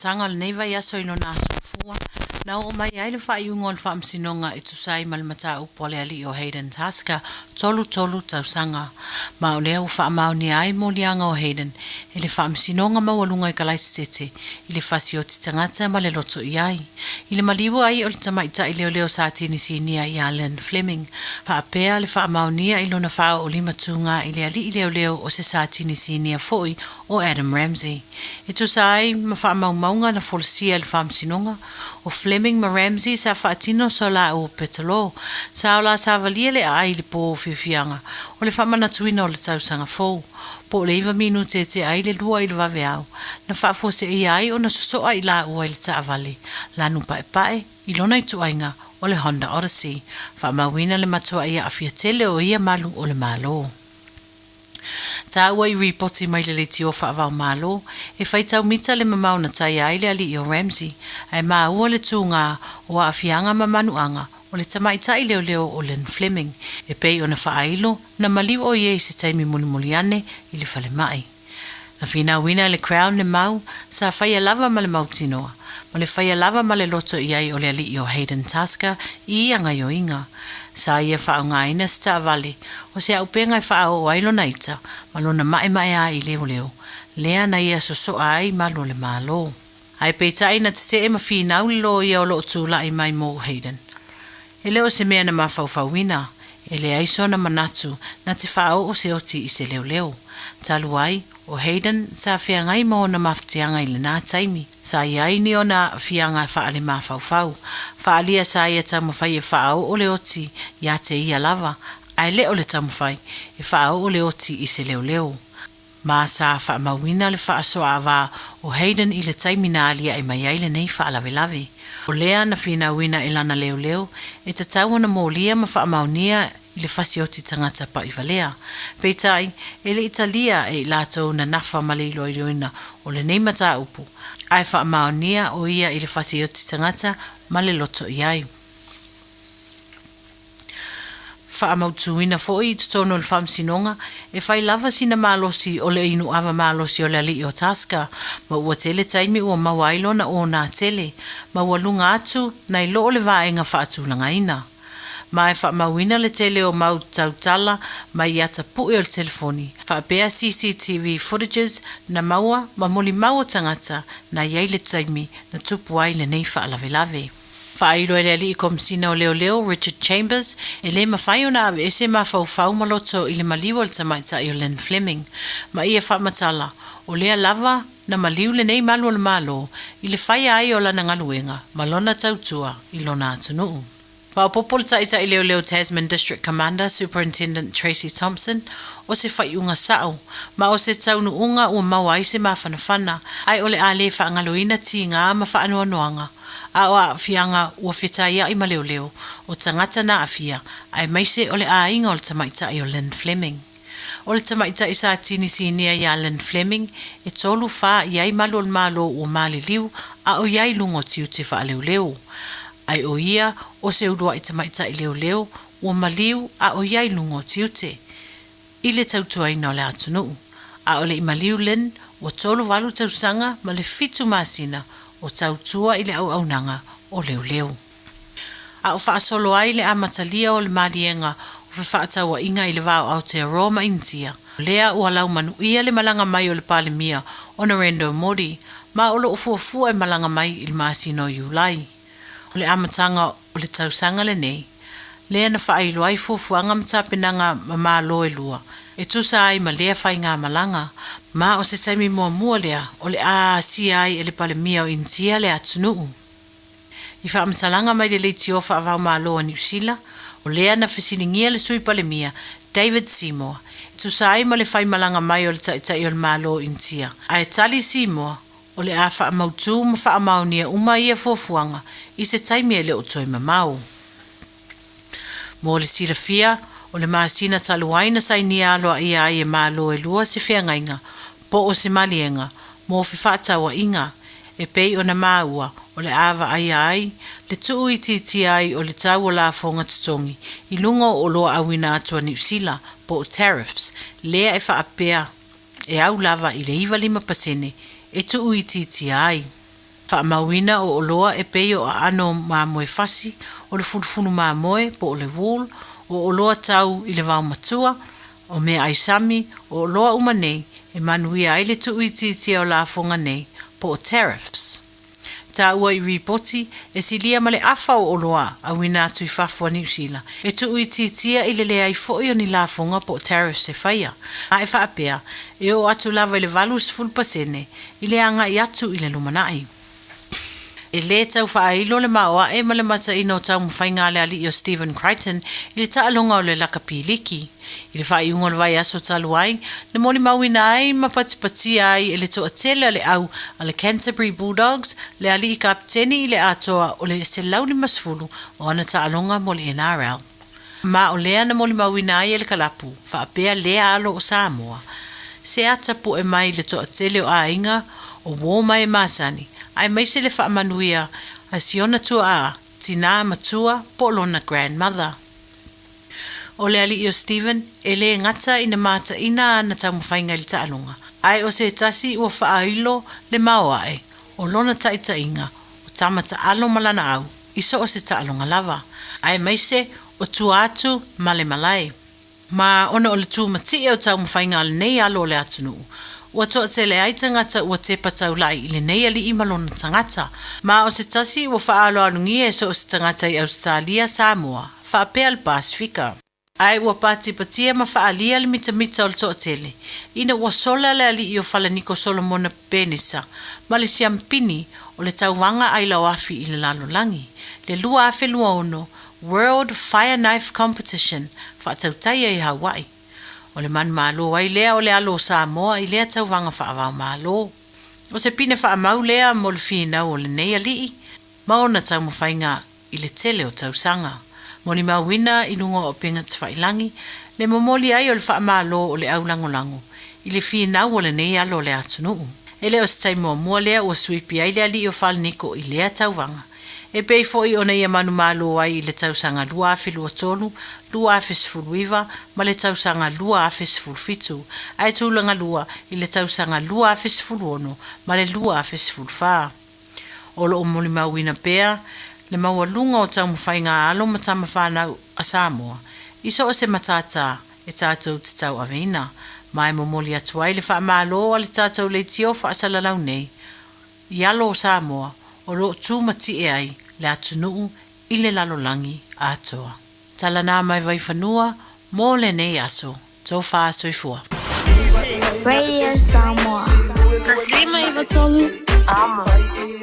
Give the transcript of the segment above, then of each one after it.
Sanga le neiva ia so ino na sofua. Na o mai ai le whaiunga o le whaamsinonga i tu sai malimata upole ali o Hayden Taska, tolu tau sanga. Ma o lea u whaamau ni ai mo lianga o Hayden, e le whaamsinonga mawalunga i kalaisitete, i le whasi o titangata ma le loto i ai. I le maliwa ai o le tamaita i leo sa tini sinia i Alan Fleming. Whaapea le whaamau nia i lona whao o lima tunga i le ali i leo o se sa tini sinia foi o Adam Ramsey. E tu sai ma whaamau maunga na folisia le whaamsinonga, o Fleming ma Ramsey sa whaatino so la o petalo, sa o la sa valia le ai le po whiwhianga, o le whamana tuina o le tausanga fou. Po le iwa minu te ai le lua i le wave au, na whaafose i ai o na sosoa i la ua i le taavale, la nupa e pae, i lona i tuainga o le Honda Odyssey, whaamawina le matua ia awhia tele o ia malu o le malo. Ta ua i ripoti mai le leti o whaavau malo, e whaitau mita le mamau na tai ai le ali i o Ramsey, ai maa ua le tūngā o a awhianga mamanuanga o le tamaita i leo o Len Fleming, e pei o na whaailo na maliu o ie i se taimi muli ane i le whale mai. Na whina wina le Crown le mau, sa whaia lava ma le mautinoa, ma le whaia lava ma le loto i ai o le ali i o Hayden Taska i anga i o inga. Sa ia whaunga ina sta vale, o se au penga i whaao o ailo naita, ma lona mai a i leo, lea na ia soso ai ma lo le malo. Ai peita ina te ma whina lo ia o lo tūla i mai mo Hayden. E leo se mea na mawhauwhauwina, e le aiso na manatu na te whao o se oti i se leo. Talu ai, o Hayden sa whiangai mo na maftianga i le nā taimi. Sa iai ni o na whianga whaale mawhauwhau. Whaalia sa ia tamawhai e whao o le oti ia te ia lava. Ai le o le tamawhai e whao o le oti i se leo. Ma sa whaamawina le whaasoa awa o Hayden i le taimi na alia i mai aile nei whaalawe. O lea na whina wina e lana leo, e ta tau na mōlia ma whaamaunia i le whasioti tangata pa i valea. Peitai, e le Italia e lato na nafa malilo i roina o le neimata upu. Ai whaamaunia o ia i le whasioti tangata ma le loto i ai. Whaamautuina fo i tutono le whamsinonga, e whai lava sina malosi o le inu awa malosi o le ali o Taska, ma ua tele taimi ua mawailo na o nā tele, ma ua lunga atu na i loo le vaenga whaatulanga ina. Ma e whaamawina le tele o mau tautala, ma i ata pui o le telefoni, whaapea CCTV footages na maua ma moli mau tangata na iei le taimi na tupu ai le nei whaalawelave. Whairo e ali i komsina o leo Richard Chambers, e le mawhai o na awe ese mawhau maloto i le maliwa le tamaita i o Len Fleming, ma ia whaamatala, o lea lava na maliu le nei malu o le malo, i le whai ai o lana ngaluenga, ma lona tautua i lona atunuu. Whaopopo le taita i leo Tasman District Commander Superintendent Tracy Thompson, o se whaiunga sao, ma o se taunu unga ua mawai se mawhanawhana, ai o le ale whaangaluina ti ngā ma whaanoanoanga, a o a fianga ua whitaia i maleo o tangata na afia ai maise o le a inga o le tamaita i o Len Fleming. O le tamaita i sa tini sinia i a Len Fleming e tolu wha i ai malo malo o mali liu a o iai lungo tiu te wha leo. Ai o ia o se urua i tamaita i leo o maliu a o iai lungo tiu te. I le tautua ina o le atunuu. A o le i maliu Len o tolu walu tausanga ma le fitu masina o tautua i le au nanga o leo. A o whaasolo ai le amatalia o le malienga o whaataua inga i le vau Aotearoa Intia. Lea ua lau manu ia le malanga mai o le palemia o Narendra Modi, ma o lo ufuafua e malanga mai i le masino Iulai. O le amatanga o le tausanga le nei. Lea na whaailu ai fuafuanga mtapenanga mamalo e lua. E tusa ai ma lea whai ngā malanga, ma o se taimi mua lea o le si ai e le palemia o Intia le atunuu. I whaamatalanga mai le leiti o whaavau māloa New Zealand, o lea na whisiningia le sui palemia David Seymour. E tusa ai ma le whai malanga mai o le taitai o le māloa Intia. A e tali Seymour o le a whaamautu ma whaamaunia uma ia fuafuanga i se taimi e le otoi mamau. Mo le sirafia, o le maasina taluaina sa inia aloa ia ai e malo e lua se whiangainga, po o se malienga, mo whiwhatawa inga, e pei o na maua, o le awa ai, le tuu i titi ai o le tau o la fonga tutongi, i lungo o loa awina atua New Zealand, po o tariffs, lea e whaapea, e au lava i le iwa 5%, e tuu i titi ai. Whaamawina o oloa e peo a ano mā moe fasi, o le fulufulu mā moe po o le wool, o oloa tau i le vau matua, o mea aisami, o oloa umanei, e manuia ai le tuuititia o la fonga nei, po o tariffs. Tā ua i ripoti, e silia ma le afa o oloa, a wina atu i fafua New Zealand. E tuuititia i le lea i fo'i o ni la fonga po o tariffs e whaia. A e whaapea, e o atu lava i le valus fulpasene, i le anga i atu i le lumanai. E le tau whaailo le maoa e ma le mata ino tau mwhainga le ali o Stephen Crichton i le taalonga o le lakapiliki. I le whaiunga le vai aso talu ai, le moli mawina ai mapatipati ai e le toa tele le au a le Canterbury Bulldogs, le ali i kapteni i le atoa o le se lauli masfulu o ana taalonga mo le NRL. Ma o lea na moli mawina ai e le kalapu, whaapea lea alo o Samoa. Se ata po e mai le toa tele o a inga o woma e masani, ai maise le whaamanuia a siona tua a tina matua po lona grandmother. O le ali o Stephen, e le ngata ina mata ina na tau mwhainga li taalonga. Ai o se tasi ua whaailo le maoae, o lona taita inga, o tamata alo malana au, iso o se taalonga lava. Ai maise o tuatu male malai. Ma ona o le tu mati e o tau mwhainga le nei alo le atunuu. Ua toa te le ai tangata ua te patau lai i le nei ali i malona tangata. Ma o se tasi ua whaalo alungi e so o se tangata i Australia, Samoa, whaapea le Pasifika. Ai ua pati patia ma whaalia le mita o le toa tele. Ina ua sola le ali i o Whalaniko Solomona Penisa, ma le siampini o le tauwanga ai lau afi i le lalolangi. Le lua afe lua ono, World Fire Knife Competition, whaatautaia i Hawaii. O le man malo ai lea o le alo Samoa i lea tauwanga whaavau malo. O se pine whaamau lea mo le whina o le nei alii, maona tau mwhainga i le tele o tausanga. Moni mawina i lungo o pinga te whailangi, le momoli ai o le whaamalo o le au langolango, i le whina o le nei alo le atunuu. E leo se taimo mua lea o swipi ai lea li o Whalaniko i lea tauwanga. E pei foi ona ia manu malo ai i le tausanga lua afe lua tolu, lua afe sifuluiva, ma le tausanga lua afe sifulufitu, ai tūlanga lua i le tausanga lua afe sifuluono, ma le lua afe sifulufaa. Olo o moli mawina pea, le maua lunga o tau mwhainga alo matama whanau a Samoa, iso o se matata e tātou te tau aveina, mai momoli atuai le wha malo a le tātou le tio wha asalalau nei, i alo o Samoa, o lo tū mati e ai le atunuu i le lalolangi atoa. Tala nā mai vai whanua, mō le nei aso, tō wha soifua. Radio Samoa. Taslima iwa tolu. Amo. Oh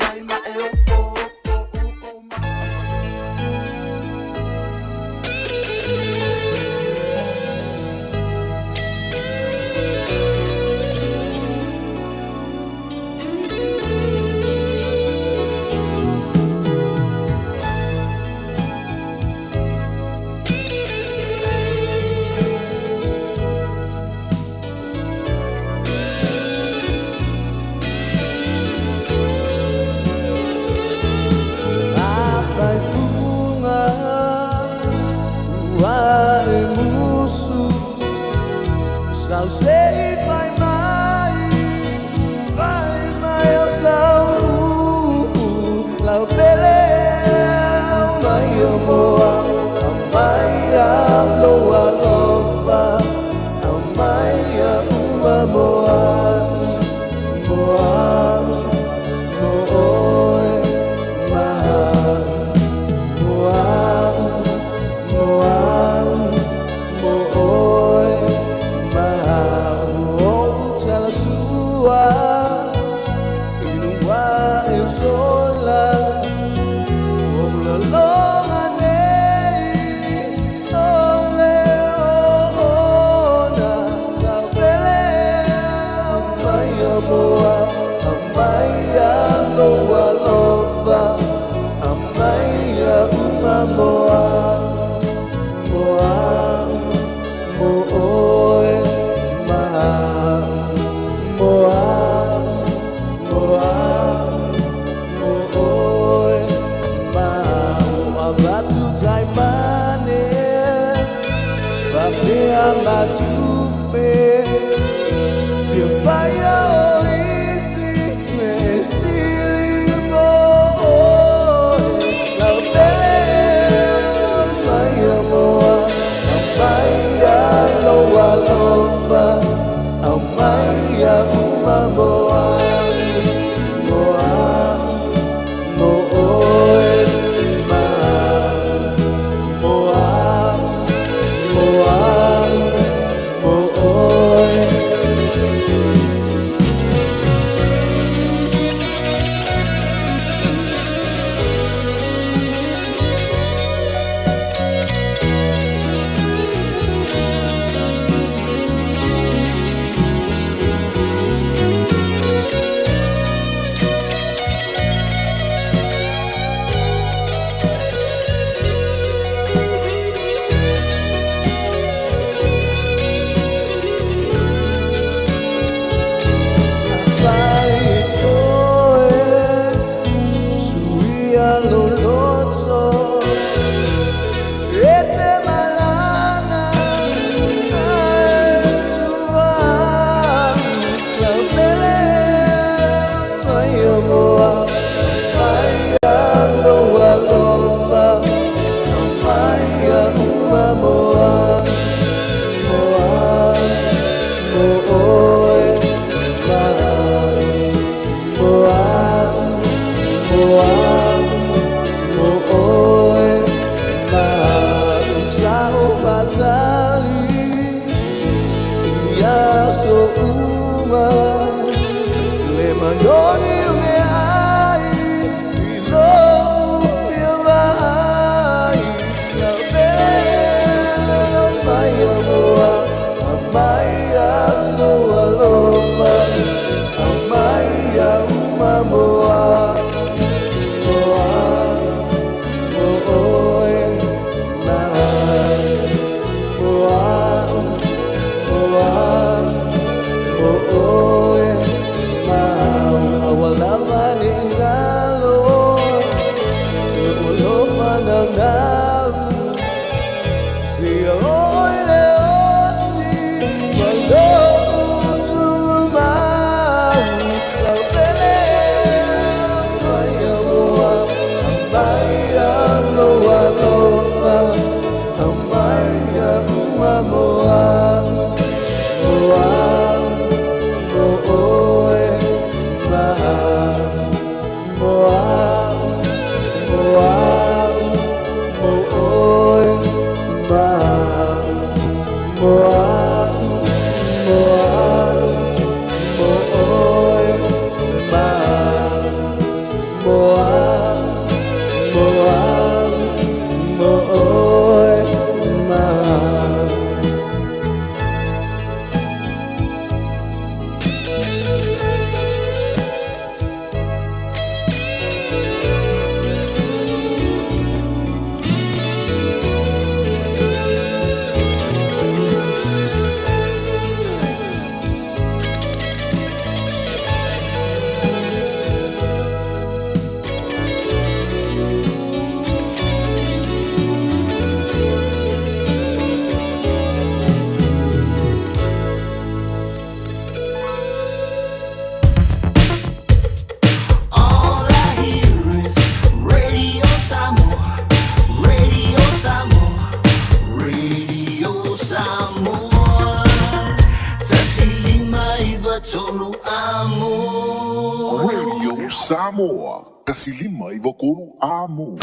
Radio Samoa, kasilima ivokuru amo.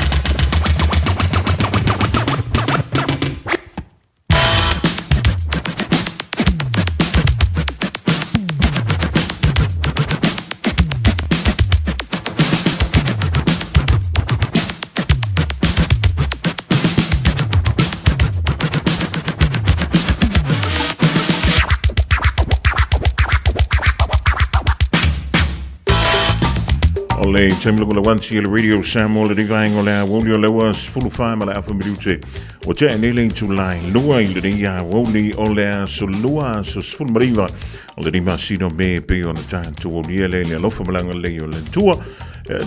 Le temlo la wansi le radio Samoa le divine ola Aouli le was full fire mala afa minute o te nele to line lua ile de ya Aouli ola so lua so full mariva o le ma sino me pe on ta to Aouli le lo fa malanga le yo le tua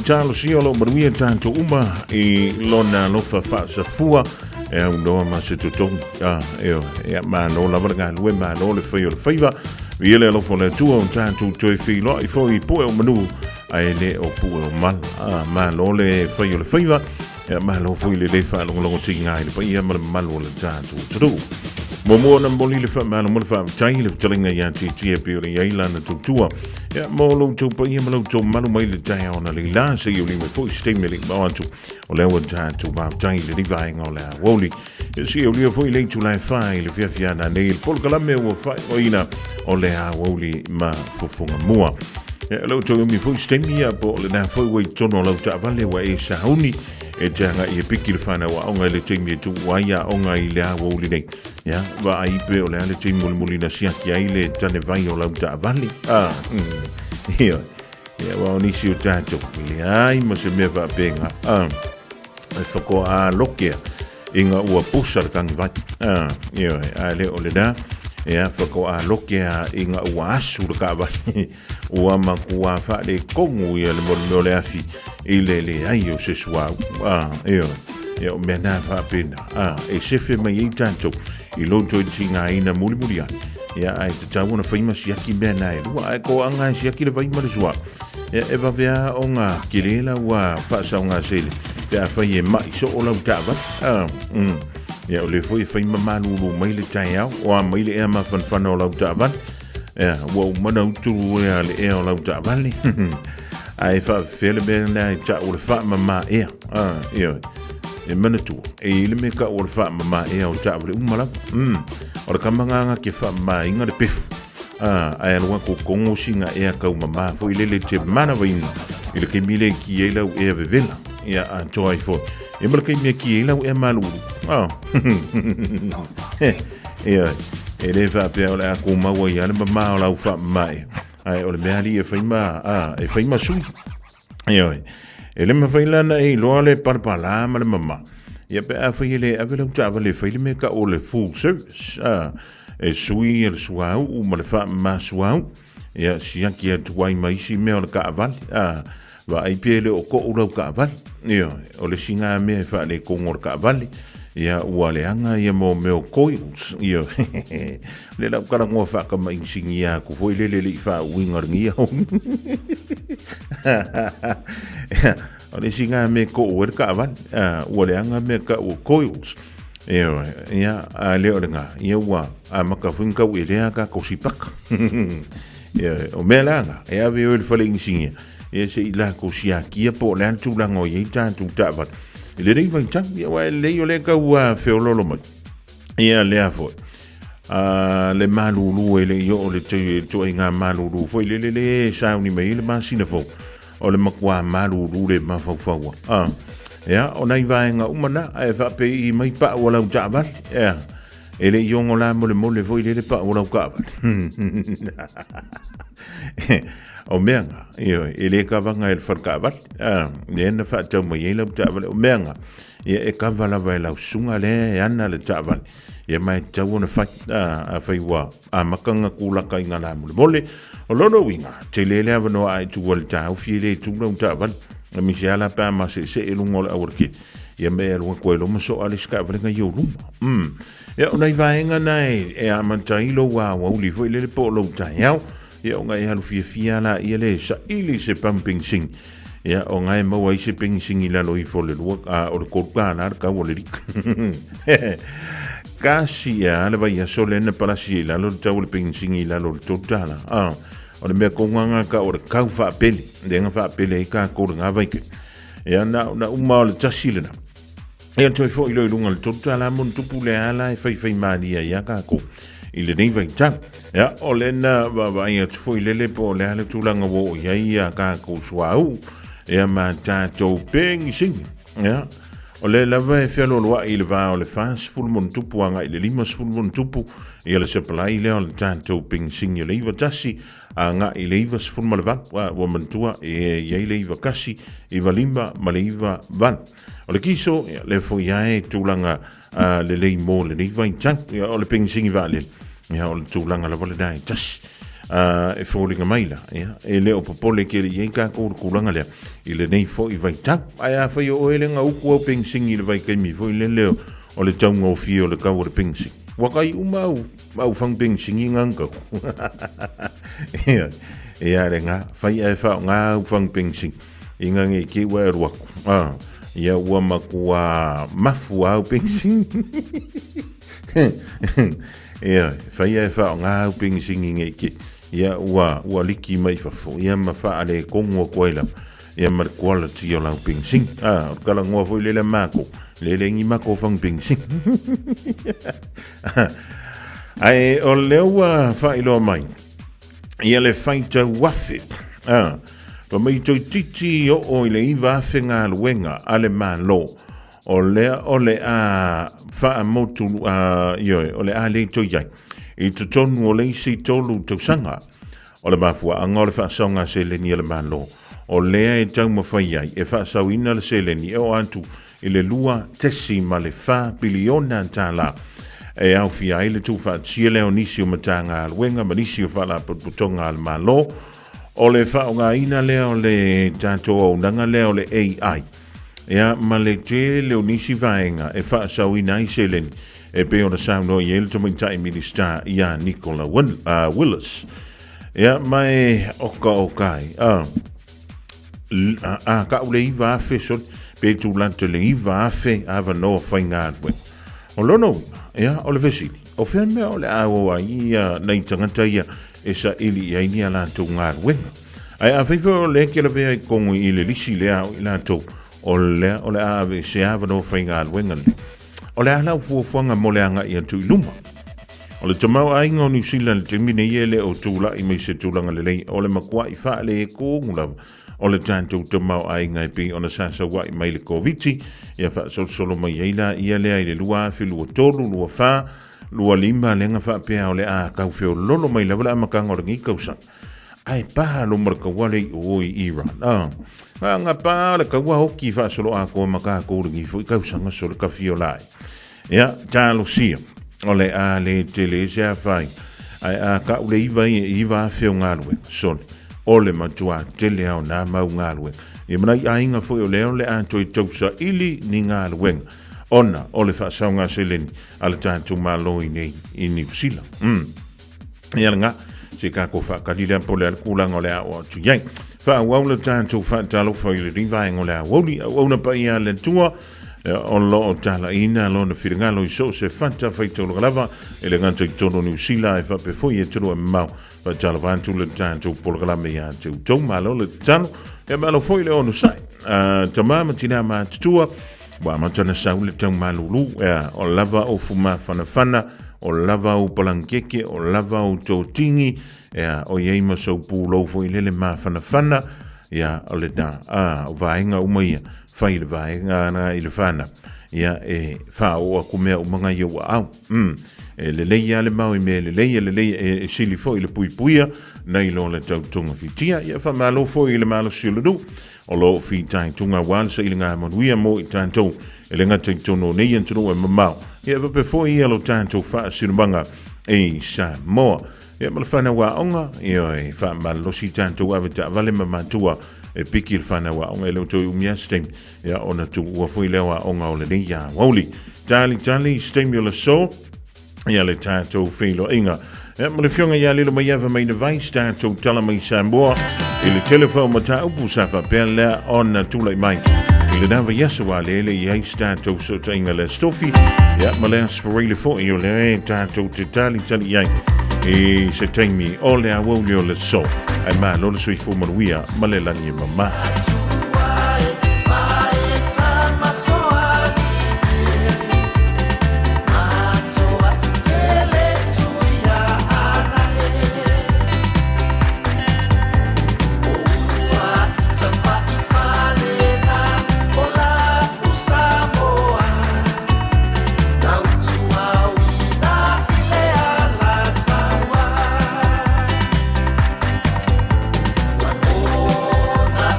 talo si lo maruia tanto uma e lona lo fa sa fua e un do ma se to e ma no la verga lue ma no le fa yo le faiva viele lo fa le tua on tanto to fi lo I fo I po o manu ai le o pu o mal ma lo le fai o le faiva ma lo foi le fa lo tinga ai le pai ma mal o le tanto tru mo na moli le fa ma lo fa tai le tlinga ya ti pe o le ila na tua mo lo tu pai ma lo tu ma lo mai le tai ona le la se yo le foi stemeli ma tu o le o tanto ma tai le vai ngola Aouli si o le foi le tu la fai le fia na ne pol kala me o fai o ina o le Aouli ma Fofogamua lo to mi fu stemia po le na fu we tono lo ta vale wa e sauni e tanga I piki le fana wa onga le temi tu wa ya onga I le Aouli nei ya va ai pe o le temi mo mulina sia ki ai le tane vai o lo ta vale ya wa ni si o tato le ai ma se me va penga e fako a lokia inga ua pusar kang vai ya ale o le da ya fako a lokia inga ua asu ka vai ua makua fa le kongu ia le mo le afi ile le aio se swa ya o mena fa pena e se fe mai tanto I lo to tinga ina muli ya ai te tawana fa ima siaki mena e ua ko anga siaki le vai ma le swa ya e va vea onga kilela wa fa sa onga sele ya fa ye mai so o la tava ya o le foi fa ima malu mai le taiao o mai le e ma fan o la tava ya wo mana tu ya le e o la tava ai fa fele be na cha o le fa mama ia e mana tu e ile me ka o le fa mama o cha o le umala o le kamanga ke fa mai inga le pefu ai alwa ko kongo singa e ka mama fo ile le te mana vain ile ke mile ki e la e vela ia a joy fo e mal ke me ki e la e malu ia e le fa pe o la ko ma wo ia le mama o la fa mai ai o le meali e faima sui ia ele me faila na e lo le parpala ma le mama ia pe a faile a vele ta vale faile me ka o le full service e sui el suau o ma le fa ma suau ia sia ki tuai mai si me o le ka val va ai pele o ko o ka val ia o le singa me fa le ko ngor ka val ia ua le anga ia mo meo coils ia le la kara ngo fa ka mai singia ku foi le fa wingar ngia o le singa me ko o ka van ua le anga me ka o coils ia a le o nga ia ua a maka funka u le ka ko sipak ia o me langa ia ve o le fa le singia ia se ila ko sia kia po le antu lango ia ta tu ta va le rei vai tang ia wa le yo le ka wa feololo mai ia le afo le malulu le yo le to inga malulu foi le sauni mai le masina fo o le makwa malulu le mafau ia o nai vai nga umana e fa pe i mai pa wala java ia ele yo ngola mo le foi le pa wala ka o menga ele ka vanga el farkavat ne na fa tau mai ele taval o menga e ka vala vai la sunga le ana le taval e mai tau na fa a fai wa a makanga kula ka inga na mole o lono winga te le le avano ai tu wal tau fi le tu no taval mi siala pa ma se elungol aurki e me el ko lo mo so ali ska vanga yo lu e o nai vai nga nai e a mantai lo wa li foi le po lo tau ia o ngai halu fia la ia le sa ili se pumping sing ia o ngai mau ai se ping sing ila lo i fole lua o le korka na ka o le rik kasi ia le vai so le na palasi ila lo tau le ping sing ila lo totala o le mea konganga ka o le kau fa pele le nga fa pele ka ko nga vai ke ia na uma le tasilena ia toi fo ilo lunga le totala mon tupu le ala e fai mania ia ka ko ile nei vai tang ya olena va ia foi lele po le ale tulanga wo ia ka ko suau e ma ta to peng sing ya ole la va felo lo ile va ole fast full mon tupu anga ile limas full mon tupu ile se plai le ole ta to peng sing ile va tasi anga ile va full malva wo mantua e ile va kasi i va limba maliva van ole kiso le fo ia tulanga le mo le nei vai tang ya ole peng sing va le ia o le tūlanga la wale dai tas e fōlinga maila e leo popole ke le ienka ko kulanga lea i le nei fo i vai tak ai a whai o ele nga uku au pengsing i le vai kaimi fo i le leo o le taunga o fio o le kau o le pengsing wakai umau mau fang pengsing i nganga ia le nga whai ai whao ngā au fang pengsing i ngange ke wa e ruaku ia ua makua mafu au pengsing ia fai e fa nga ping singi ngeki ia ua liki mai fa fo ia ma fa ale kongo koila ia mar quality o la ping sing kala ngo fo le mako le ngi mako fang ping sing ai o le ua fa ilo mai ia le fai ta wafi pa mai toi titi o ile iva fenga luenga ale malo ole a fa motu o le a le toyai i to tonu o le si tolu to sanga o le mafua angole fa songa se le ni le malo o le e tau mafai ai e fa sauina le se le ni o antu i le lua tesi ma le fa biliona tala e au fi ai le tu fa tiele o nisi o matanga luenga ma nisi o fa la putonga al malo o le fa o ina le o le tato o nanga le o le AI ia ma le te le onisi vaenga e fa sauina i selen e pe ona sauno i el tomi tai minister ia Nicola Willis ia mai okai ka ule i va fe so pe tu lante le i va fe ava no fainga we o lono ia o le vesili o fe me o le awa ia nei tangata ia e sa ili ia ni ala tu ngar we Ai a whaifo le ke la vea I kongo I le lisi lea o I la tau. O le ave se ava no whainga aluenga le. O le alau fuafuanga mo le anga I atu I luma. O le tamau ainga o New Zealand te mine I ele o tūla I mei se tūlanga le lei. O le makua I wha le e kōngula. O le tātou tamau ainga I pi o na sasa wa I mai le COVID. Ia wha solo mai eila ia lea I le lua fi lua tolu, lua wha. Lua lima lenga wha pia o le a kau feo lolo mai lawala amakanga o le ngi kausa. Ai paha lo marka wale o I Iran. Nga pa le kaua hoki wha solo a ko maka ko ringi fo I kausanga solo ka fio lai. Ia, tālo sia. O le a le tele se a whai. Ai a ka ule iwa feo ngalwe. Sole. O le matua tele au nā mau ngalwe. Ia mana I ainga fo o leo le a toi tausa ili ni ngalwe. Ona, o le whaasaunga seleni. Ale tātou malo I nei I New Zealand. Ia nga. Se ka ko whakarira po le alkulanga o le ao atu iai. Whaawau le tātou whaatalo whai le rivaenga o le Aoauli. Auna pa ia le tua. O lo o tala ina lo na whiringalo I so se whanta whaitolo galava. E le nganta I tono New Zealand e whapefoi e turu e mau. Whaatalo whantu le tātou polo galame ia te utau malo le tano. E malo foi le ono sai. Tamama tina ma tutua. Wa matana sau le tau malulu. O lava o fuma whanawhana. O lava o palankeke, o lava o tōtingi, o iei masau pūlau fo I lele maa whanawhana, o le nā, o vaenga umaia, whai le vaenga na I le whana, e wha o a kumea o mga iau au, le leia le mau I mea le leia e sili fo I le puipuia, nei lo le tautunga fitia, wha malo fo I le malo siuladu, o lo fitai tunga wala sa I le ngā manuia mo I tātou, e le ngata I tono nei antunu e mamau, ia va pe foi ia lo tanto fa sinubanga e Samoa ia mal fana wa onga ia e fa mal lo si tanto ave ta vale matua e pikil fana wa onga lo to umia stem ia ona tu wa foi le wa onga o le ia Aoauli tali stimulus so ia le tanto filo inga ia mal fionga ia le mai ava mai vai tanto tala mai Samoa il telefono mata upu safa per la ona tu le mai il nava yeswa le ia tanto so inga le stofi ja, maar les voor hele voor je le tanto tali ai e se taimi o le Aoauli o le so ai ma lo le sui fu manuia ma le langi mama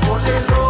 Olelo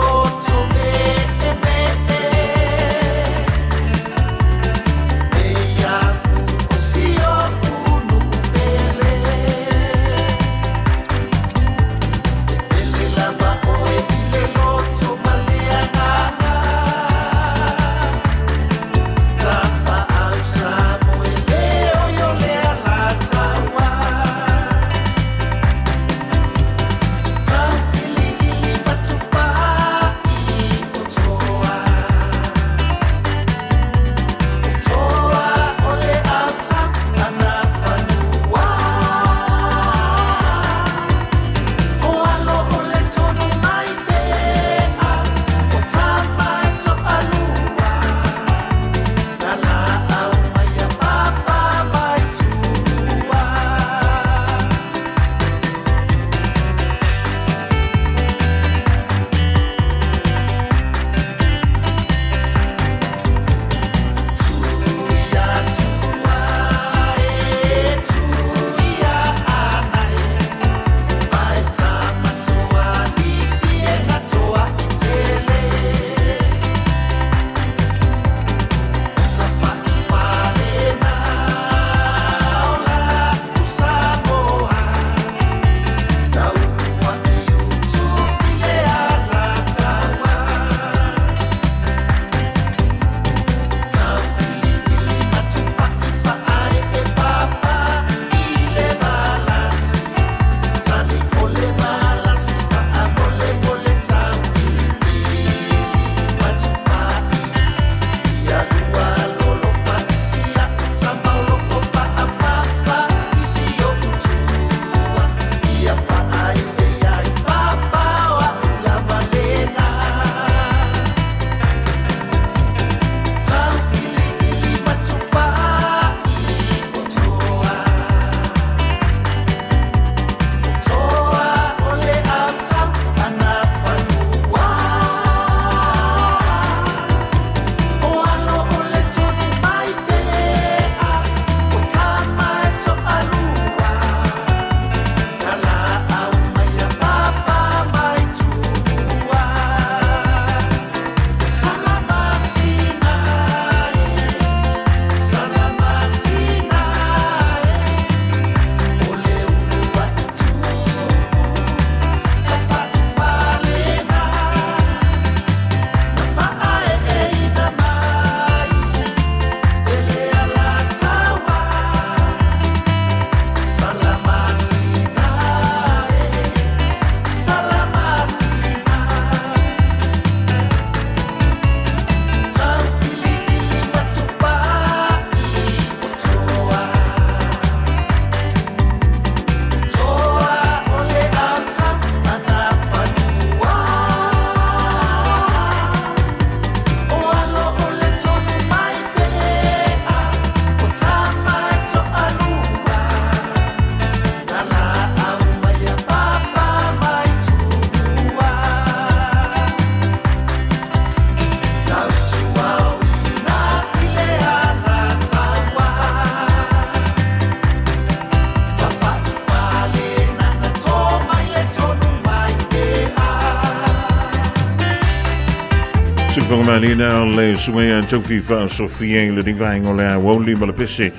Fofogamua lina le sungai taufi fa Sofia le divaingo le Aoauli malapese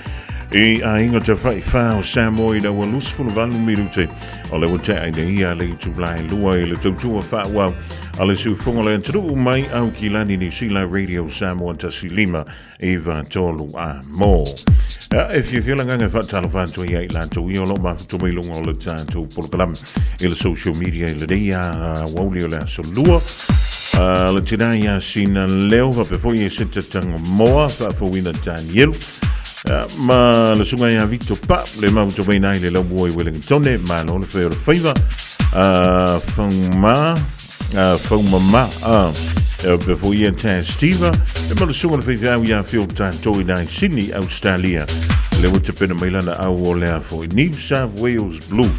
e a inga te whai whao Samoa i dawa lusfulu valu mirute o le wate ai ia le tuplai lua i le tautua whao a le sufonga le anturu mai au ki lani ni sila Radio Samoa tasilima e va tolu a mo. If you feel like I'm a talo fanto i lanto i olo ma to me lungo le tanto program il social media le dia Aoauli o le solua le tina ia sina leo va pe foi e seta Samoa fa foi Daniel ma le sunga ia Vito pa le mau to mai nai le lo boy Wellington ma no le fer favor fama pe foi e tan Steve e ma le sunga le favor ia feel tan to in Sydney Australia le wute pena mai lana au o lea foi New South Wales Blues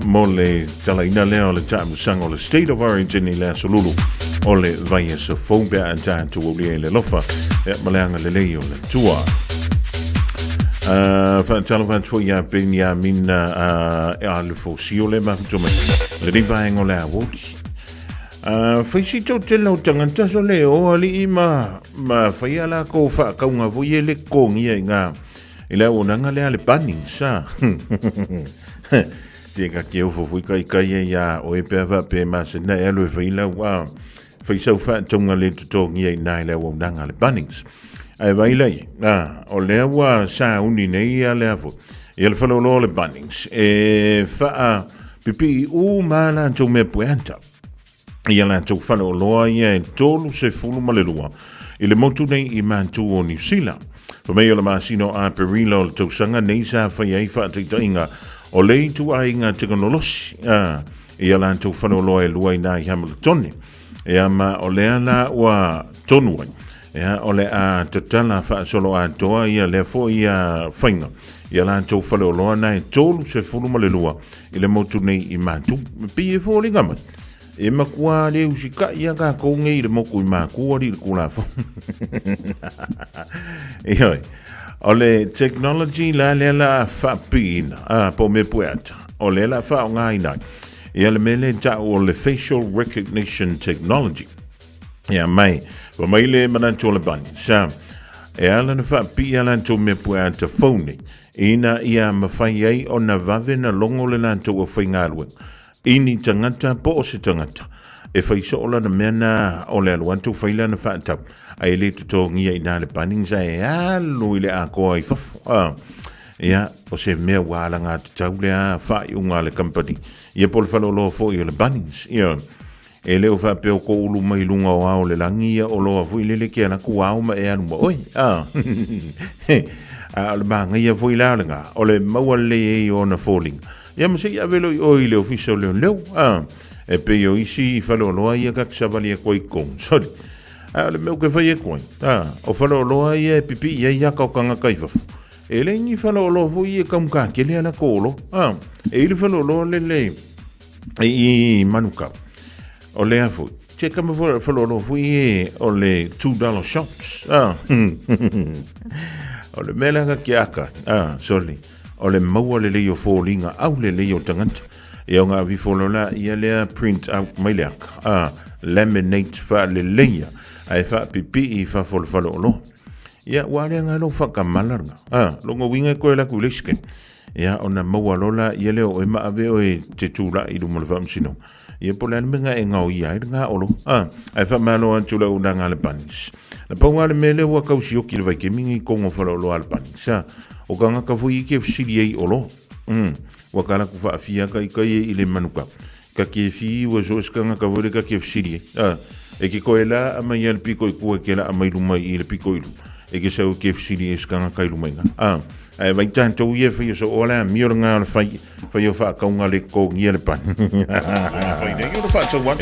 mole talaina leo le tamu sango le State of Origin i lea solulu o le vai e sa fōmbea an tātu o le lofa e maleanga le leo le tua whaatalo whatua ia peni a mina a le fōsio le mahutome le rivaengo le Aoauli whaisito te lau tanganta so leo ali i ma whaia la ko whaakaunga vui e le kongi e ngā i lea o nanga lea le Bunnings te ka ke o fo kai ia o e pe va pe ma se na elo e faila wa faisau fa tonga le tutongi ai nai le o nanga le Bunnings ai vai lai o le wa sa uni nei ia le fo e le falo lo le Bunnings e fa pipi u mana to me puenta ia la to falo lo ia tolu se fulu malelua i le motu nei i mantu o New Zealand po me le masino a perilo to sanga nei sa fa ia fa te inga o lei tu ainga teknolosi ia lantou whanolo e lua i nai Hamiltoni ia ma o lea la ua tonuai ia o le a tatala whaasolo a toa ia lea fo ia whainga ia lantou whanolo nai tolu se fulu ma le lua i le motu nei i matu pi e fo linga mai e makua le usika ia ka kounge i le moku i makua li le kula fo ioi o le technology la whapina po me pueta o le la whaongaina ia le mele ta o le facial recognition technology ia mai o mai le mananto le bani sa e ala na whapia lanto me pueta phone ina ia mawhai ai o na vave na longo le lanto o whaingarua ini tangata po o se tangata e faiso ola na mena o le aluantu whaila na whaatau ai le tutongia i nā le Bunnings e alu i le a koa i fafu ia o se mea wala ngā te tau le a whai unga le company ia pole whalo loa fo i le Bunnings ia e leo whapeo ko ulu mai lunga o au le langi ia o loa fui lele kia na ku au ma e anu ma oi a le manga ia fui la nga o le maua le e o na falling ia ma se ia velo i oi le ofisa leo e pe yo isi falo loa ia ka savali e koi kong sorry le meu ke fai e koi o falo loa ia pipi ia ka kanga kaifa e le ni falo loa voi e kamka ke le ana kolo e le falo loa le i manuka o le afu che kama falo loa voi e o le $2 shops o le mela ka kiaka sorry o le maua le leo fōlinga au le leo tanganta e o ngā vifolola ia lea print out mai leaka laminate wha le leia ai wha pipi i wha folofalo o lo ia wale ngā lo whakamalaranga longo winga koe la kuleske ia o na maua lola ia leo o ima ave o e te tūla i rumole whamsino ia pole anmenga e ngau ia i ngā olo ai wha malo an tūla una ngā le Bunnings na paunga le mele ua kausi oki le vai ke mingi kongo whala o lo al Bunnings o ka ngaka fui i ke fsiri ei o lo wakala ku fa afia kai i le manuka ka ke fi wa zo skanga ka vore ka ke fsiri e ke koela ama ia le piko i kua ke la ama i lumai i le piko ilu e ke sau ke fsiri e skanga kai lumainga ai vai tanto ia fa so ola miornga le fai o fa kaunga le ko ngia le pan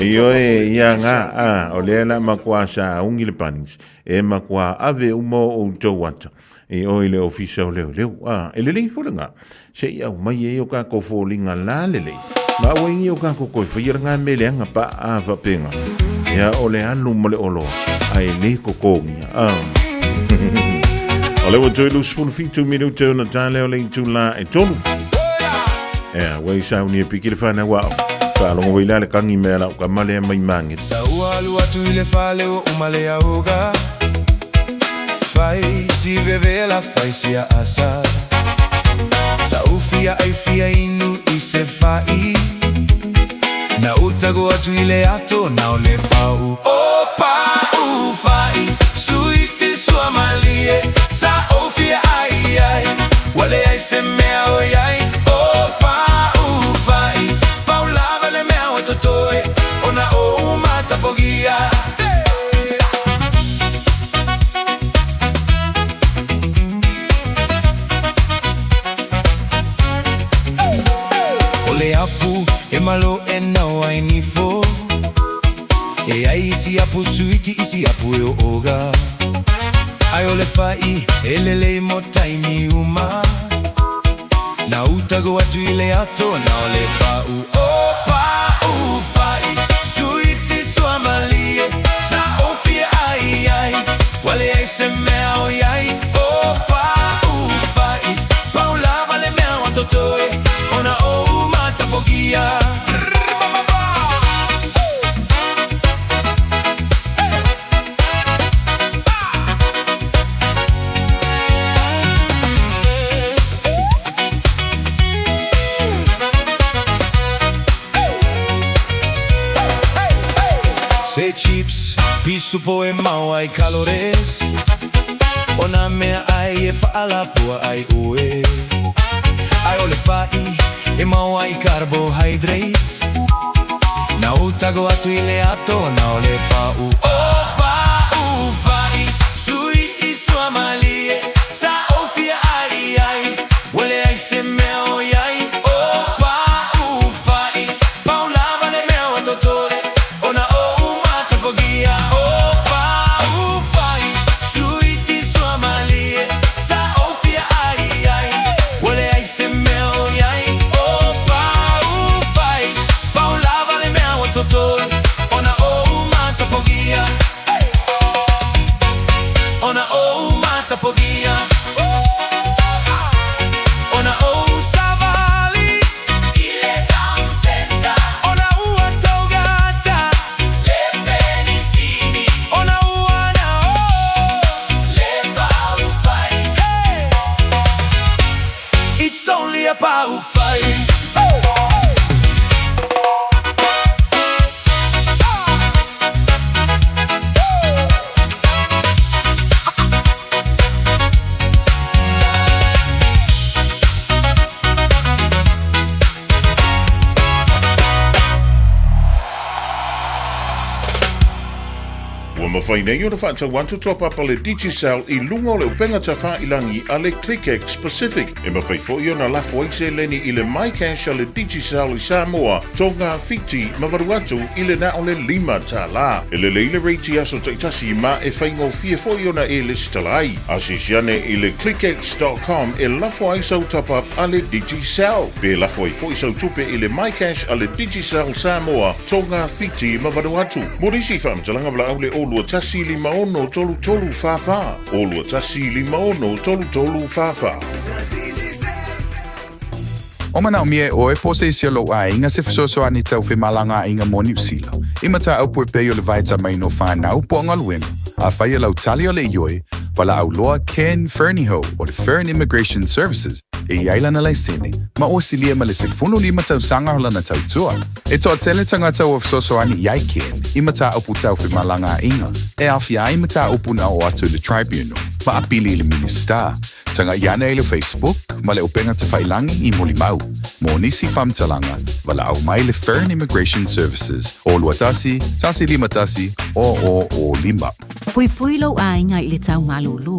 io e ia nga o le la makua sa ungi le Bunnings e makua ave umo o tawata e o ile ofisa o leo e le folenga se ia mai e o ka ko folinga la le ma wengi o ka ko ko fieranga mele nga pa a va penga ia o le anu mole olo ai le ko kongia ole wo tui lus full feet 2 minute na tale o le tu la e tonu wei sa uni piki le fana wa whaalongo wila le kangi mea la uka male mai mangi. Sa ua alu atu I le whale o umale a oga. Fai si vevela, fai si a asa. Sa ufia ai fia inu I se fai. Na utago atu I le ato na o le pau. O pau fai, suiti sua malie. Sa ufia ai ai, wale ai se mea o ai. O pau fai, pau lava le mea o totoe. Ona o mata pogia. Ole apu e malo e nau ai ni fo. E ai isi apu suiti isi apu e o oga. Ai ole fai e lele mo taimi uma. Na utago atu I le ato na ole pau. O pau fai suiti sua malie. Sa ofie ai ai, wale ai se mea o ai. O pau fai, pau lava le mea o totoe. Ona o mata pogia. Se chips, pisu po e mau ai calores. Ona mea ai e faala pua ai ue. Ai ole fai e mau ai carbohydrates. Na utago atu I le ato na ole pau. O pau fai, suiti sua malie. Sa ofia ai ai, wale ai se mea o ai. O pau fai, pau lava le mea o totore. Ona o mata pogia. O pau fai, suiti sua malie. Sa ofia ai ai, wale ai se mea o ai. O pau fai, pau lava le mea o totore. Ona o mata pogia. Ona o mata pogia. Ona o savali. Ile dansetta. Ona ua togata. Le penicini. Ona ua na o. Le pau fai. Hey. It's only a pau fai. Mawhai nei o na whaatau wantu top up ale Digicel I lunga o le upenga ta whailangi ale ClickX Pacific. E mawhai fwoi o na lafo eise leni I le MyCash ale Digicel I Samoa, Tonga, Fiji, mawaruatu I le na o le 5 ta la. E le leile reiti aso taitasi ma e whaingo fia fwoi o na e listalai. Asisiane I le clickx.com e lafo aisau top up ale Digicel. Pe lafo ai fwoi sau tupe I le MyCash ale Digicel Samoa, Tonga, Fiji, mawaruatu. Morisi whamtalanga vla au le olua tasi 5 tolu tolu fafa. Olua tasi 5 tolu tolu fafa. O mana o mie o e pose isi alo a inga se fisoso ani tau whi malanga inga mo New Zealand. Ima ta au pue peo le vaita mai no whanau po ngaluenga. A whai lau tali o le ioi, wala au loa Ken Ferniho o le Fern Immigration Services e iailana lai sene, ma o silia ma le se 15 tau sanga hola na tau tua. E toa tele tanga tau o fisoso ani iai Ken, ima ta upu tau whi malanga inga. E awhi ai ima ta upu na o atu le tribunal, ma apili le minister. Tanga iana ele Facebook, ma le upenga te whailangi I molimau. Mo nisi whamtalanga, wala au mai le Fern Immigration Services. O luatasi, tasi 5 tasi, o 5. Pui pui lo a inga I le tau malulu.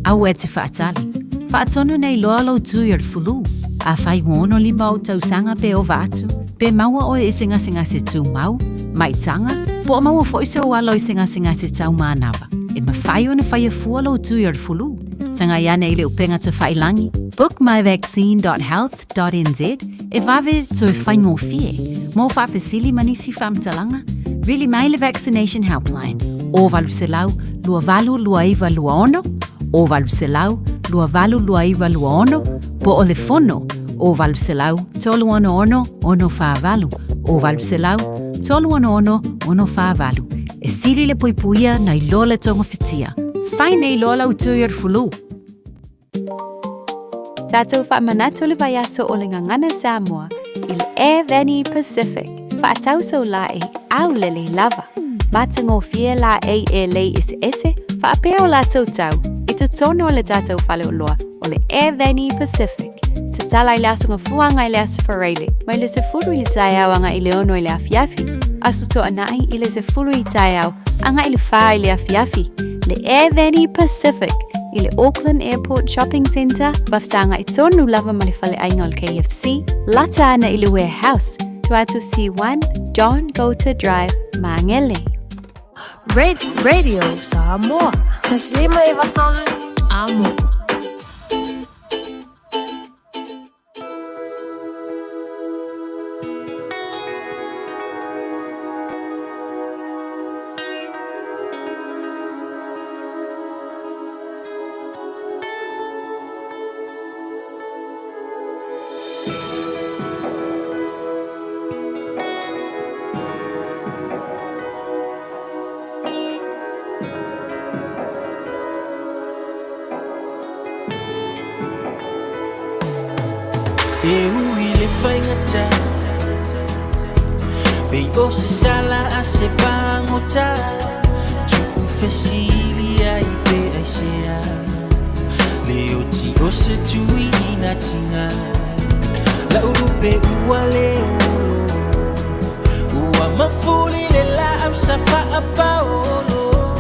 Au e te whaatali. Whaatonu nei loa lo tui ar fulu. A whai ngono 5 o tau sanga pe o vatu. Pe maua o e singa se tu mau. Mai tanga, po o maua foise o alo I singa se tau manawa. E ma whai o na whai a fua lo tui ar fulu. Tanga iana I le upenga te whailangi. Book myvaccine.health.nz e vave to e whaingo fie. Mo whapesili manisi whamtalanga. Really mai le vaccination helpline. O valu se lau, lua valu lua iwa lua ono. O valu se lau, lua valu lua iwa lua ono. Po o le fono, o valu selau, tolu ono whāwalu. O valu selau, tolu ono whāwalu. E siri le puipuia na I loa le tonga whitia. Whai nei loa lau tui ar fulu. Tātou whaamanatu le vai aso o le ngangana Samoa I le Air Veni Pacific. Whaatau sau la e Aouli lava. Matango fie la e lei ese. Whaapea o la tau I to tono o le tātou whale o loa o le Air Veni Pacific. Te tala I le aso ngā fuanga I le aso whareile. Mai le se furu I le tai au anga I le ono I le afiafi. Asu to anai I le se furu I tai au anga I le wha I le afiafi. Le Air Veni Pacific. I le Auckland Airport Shopping Centre. Wafsanga I tonu lava ma le whale ainga o le KFC. Lata ana I le warehouse. Tuatu C1 John Gota Drive, Mangele. Radio Samoa. Taslima ivatolu amo. le whaingata Pei o se sala a se pangota Tu fesili ai pe ai sea Le o ti o se tui na tinga La urupe ua le Ua mafuli le la au safa a paolo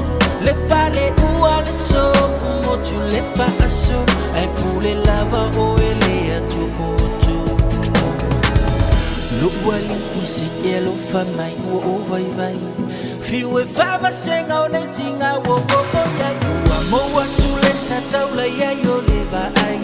Le pale ua le so Mo tu le fa aso Ai pule lava o ele a tu Luwali isi elo fa mai o vai vai Fiu e fava senga o nei tinga o ya Ua moa tu le sa taula ya yo le va ai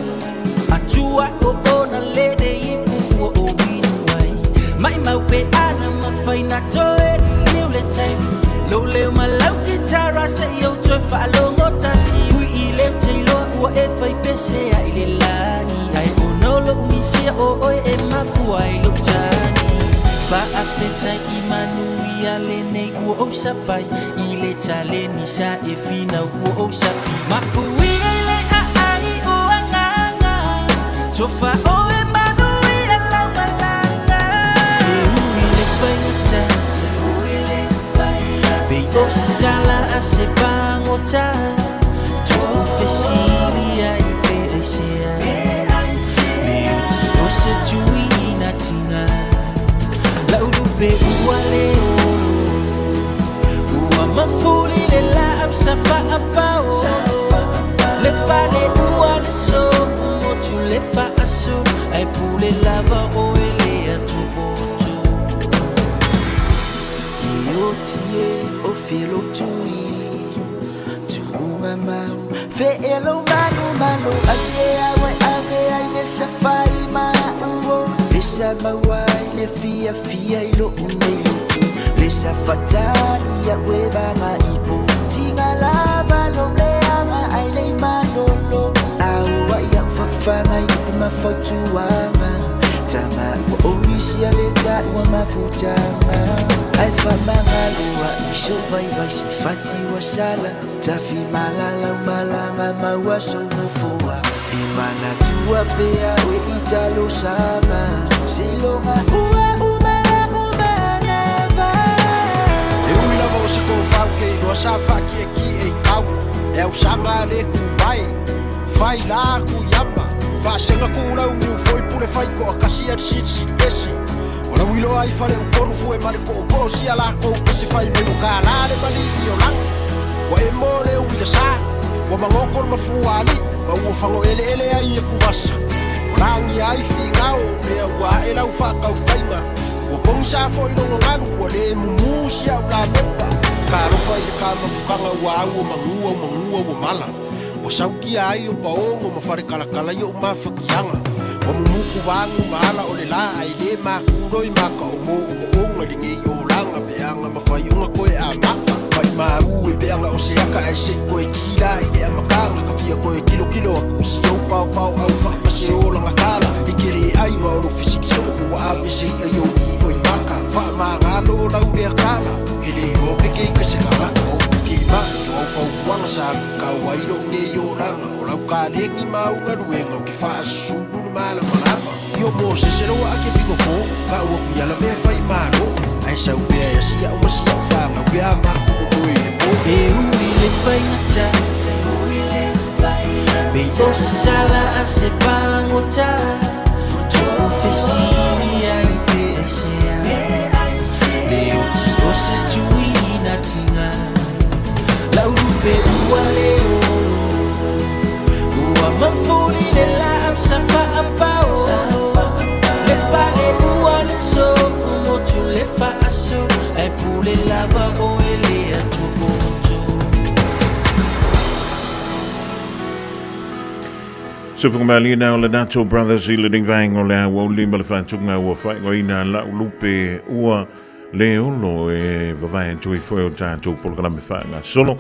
Atua o na le de i pu o winu ai Mai mau pe ana ma fai na toe Liu le time Lo leo ma lau kitara se yo toe fa lo ngota si Ui I le te lo ua e fai pese a I le lani Ai o no lo misia o oi e mafua I lo tani Fa afeta I manui a le nei ua o sapai I le tale ni sa e fina ua o sapi Mapui e le a ai o anganga Tofa o e manui a lau malanga E ui le whaingata Pei o se sala a se pangota Tu fesili ai pe ai sea Me o ti o se tui na tinga La urupe ua leo Ua mafuli le la au safa a pao Le pale ua le so Mo tu le fa aso Ai pule lava o ele a tu botu Ki o tie o fielo tui Tu unga mau Fe elo manu Ase awe ave ai le safai ma uo Lesa mawai le fia I lo unei Lesa fatari a weba ipo Tinga lava lo leanga ai le manolo Aua ia fafanga I mafautuanga Tama ua orisi a le taua mafutanga Ai famanga loa I so vai si fati wa sala Tafi malala malanga maua so nofoa I mana tua pea we italo sama Silonga ua neva E ui lava o se kou whau ke I roa sa whaki e ki e tau E au sanga le ku mai Whai la ku yama Whasenga ku rau mu foi pule whai ko a kasi at sit esi Ora wilo ai whale u koru fu e mare ko o si ala kou kesi whai me uka lare mali I o lang Wa e mo le uila sa Wa mangokor mafuali Ma ua whango ele ai e kuwasa Rangi ai whingao Mea ua e lau whakau kainga Ua pongi sa fo I nongo nganu Ua le mumusi au la memba Ka rofa I le ka mafukanga ua au o mangua o mala Ua saukia ai o paongo ma whare kalakala I o mawhakianga Ua mumuku wangu maala o le la ai le makuroi maka o mo onga linge I o langa Peanga ma whai unga koe a maka Mai maru e peanga o se aka ai se koe kila I le amakanga Ka fia koe kilo a kusi au pau au whakapase o langa kala I kere ai wa lo fisiki so wa ave se yo o maka fa magalo la u kala ele o peke ke se kala o ki ma o fa wa sa ka wa iro ni yo la o la ka le ki ma u ga ruengo ki fa su mala mala yo mo se se ro a ke piko ko ka o ku ya la me fa i ma ro ai sa u be ya si ya o si ya fa ma be a ma o e uri le fa na cha Beso se sala a se pangota Tu officina i PSA Leo ti o se tuina tinga La urupe ua leo Ua mafuri le la amsa fa apao Le pale ua le so Mo tu le fa aso E pule lava o ele a tubo Fofogamua now le Nato Brothers I le dingvang o le Aoauli ma le whantunga ua whaingoina la ulupe ua le olo e vavai antui foi o tātou polokana me whainga solo.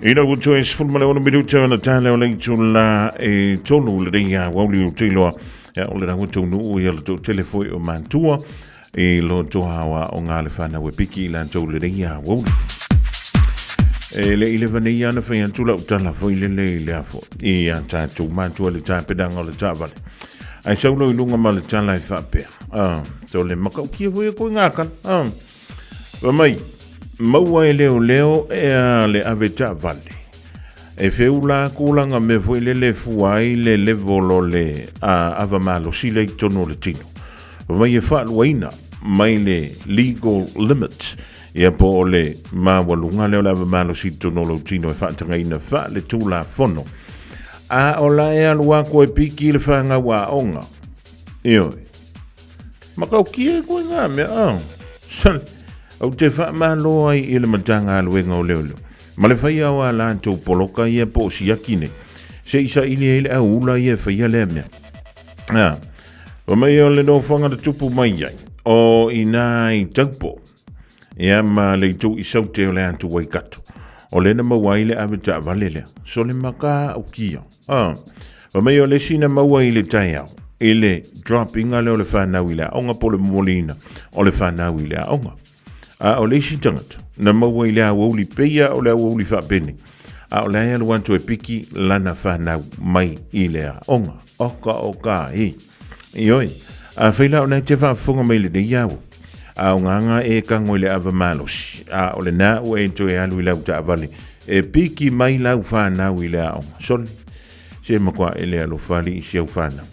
Ina utu e sifuru le ono minuta o na tāle o leitu la e tolu le ringa Aoauli o tiloa o le rangutu nuu i ala tō telefoi o mantua i lo tohawa o ngā le whana we piki la tō le ringa Aoauli. Le ile vanei ana fai antula utala foi le afo i a tātou mantua le tāpedanga o le tāwale. Ai saulo i lunga ma le tāla i whapea. Tō le makau kia voi koe ngākan. Mai, maua e leo e a le ave tāwale. E whiula kūlanga me foi le fuai le levolo le ava malo sile i tono le tino. Mai e whaaluaina mai le legal limit. Ia po o le mawalunga leo lava malo si tonolo tino e whaatanga ina wha le tūla fono. A o la e alua koe piki le whaanga wa onga. Ioi. Makau kia koe ngā mea. Sali. Au te wha malo ai i le matanga aluenga o leo leo. Ma le whai awa la tau poloka ia po si akine. Se isa ili ele a ula ia whai a lea mea. O mai o le no whanga da tupu mai ai. O ina i taupo. Ia ma le tu i saute o le antu waikato. O le na mawai le ave ta vale lea. So le maka au kia. O mei o le sina mawai le tai au. I le dropping a leo le whanau i le aonga po le molina. O le whanau i le aonga. O le isi tangata. Na mawai le Aoauli peia o le Aoauli whapene. O le aia luanto e piki lana whanau mai i le aonga. Oka hei. Ioi. Whaila o nei te whafunga mai le ne iau. A nganga e kango le ava malos a ole na o e to e alu lau ta vale e piki mai lau fana wi la sol se makwa ele alu fali se u fana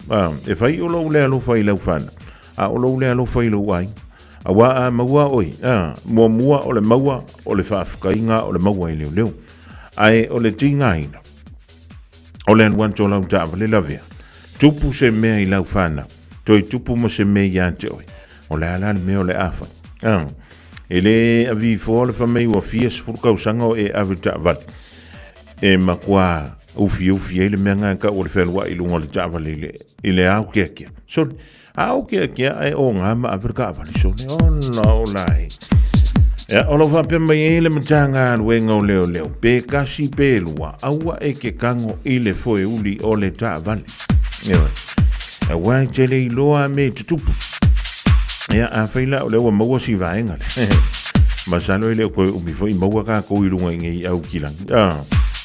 e fai o lo le alu fai lau fana a o lo le alu fai lo wai a wa a maua oi mua o le maua o le faafkainga o le maua i leo ai o le tinga ina o le wan to lau ta vale lavia tupu se me i lau fana toi tupu mo se me ya te oi o le ala me o le afa. Ele avi fo le famei o fies furka usanga o e avita vat. E makwa ufi ele menga ka o le felwa i lunga le tavale ile au kekia. So au kekia ai o nga ma afrika avali so le o lai. Ya o lo va pe mai ele mtanga wenga o leo. Pe kasi pe lua aua e ke kango ile fo e uli o le tavale. Ya wa jele loa me tutupu. Ya a faila o le maua si vaenga le. Masalo ile ko umi foi maua ka ko ilunga ngi au kilang.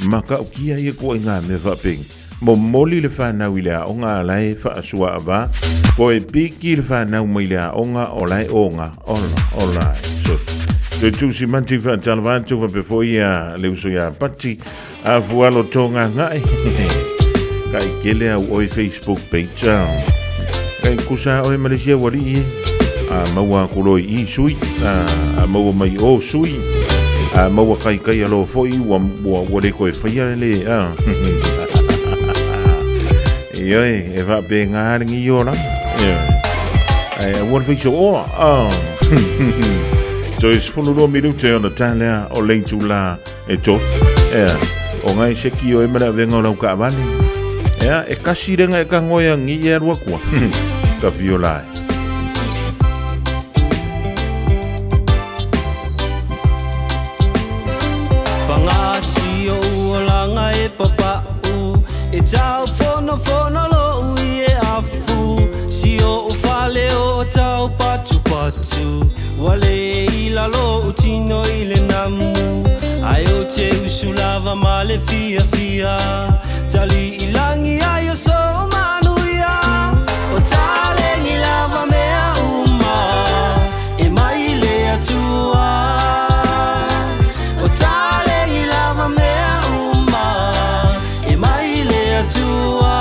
Maka o kia ye ko nga me va ping. Mo moli le fa na wile o nga lai fa asua ava. Ko e piki le fa na mai le o nga o lai o nga. Ola. So tu si manti fa talvan tu fa pe foi ya le uso ya pati a vualo tonga ngai. Kai kele au o Facebook page. Kai kusa o Malaysia wari a maua koloi I sui a maua mai o sui a maua kai alo foi wa le ko e faia le e va be nga ngi yo la e won fi so so is fulu do minute on the tala o le tula e to o ngai se ki o e mara venga o ka vale e kasi renga e ka ngoia ngi e ro kwa ka viola papa e tau fono lo e afu si o lava male fia fia tali ilangi ayo so manuia o talengi lava mea uma e mai le atua o talengi lava mea uma e mai le atua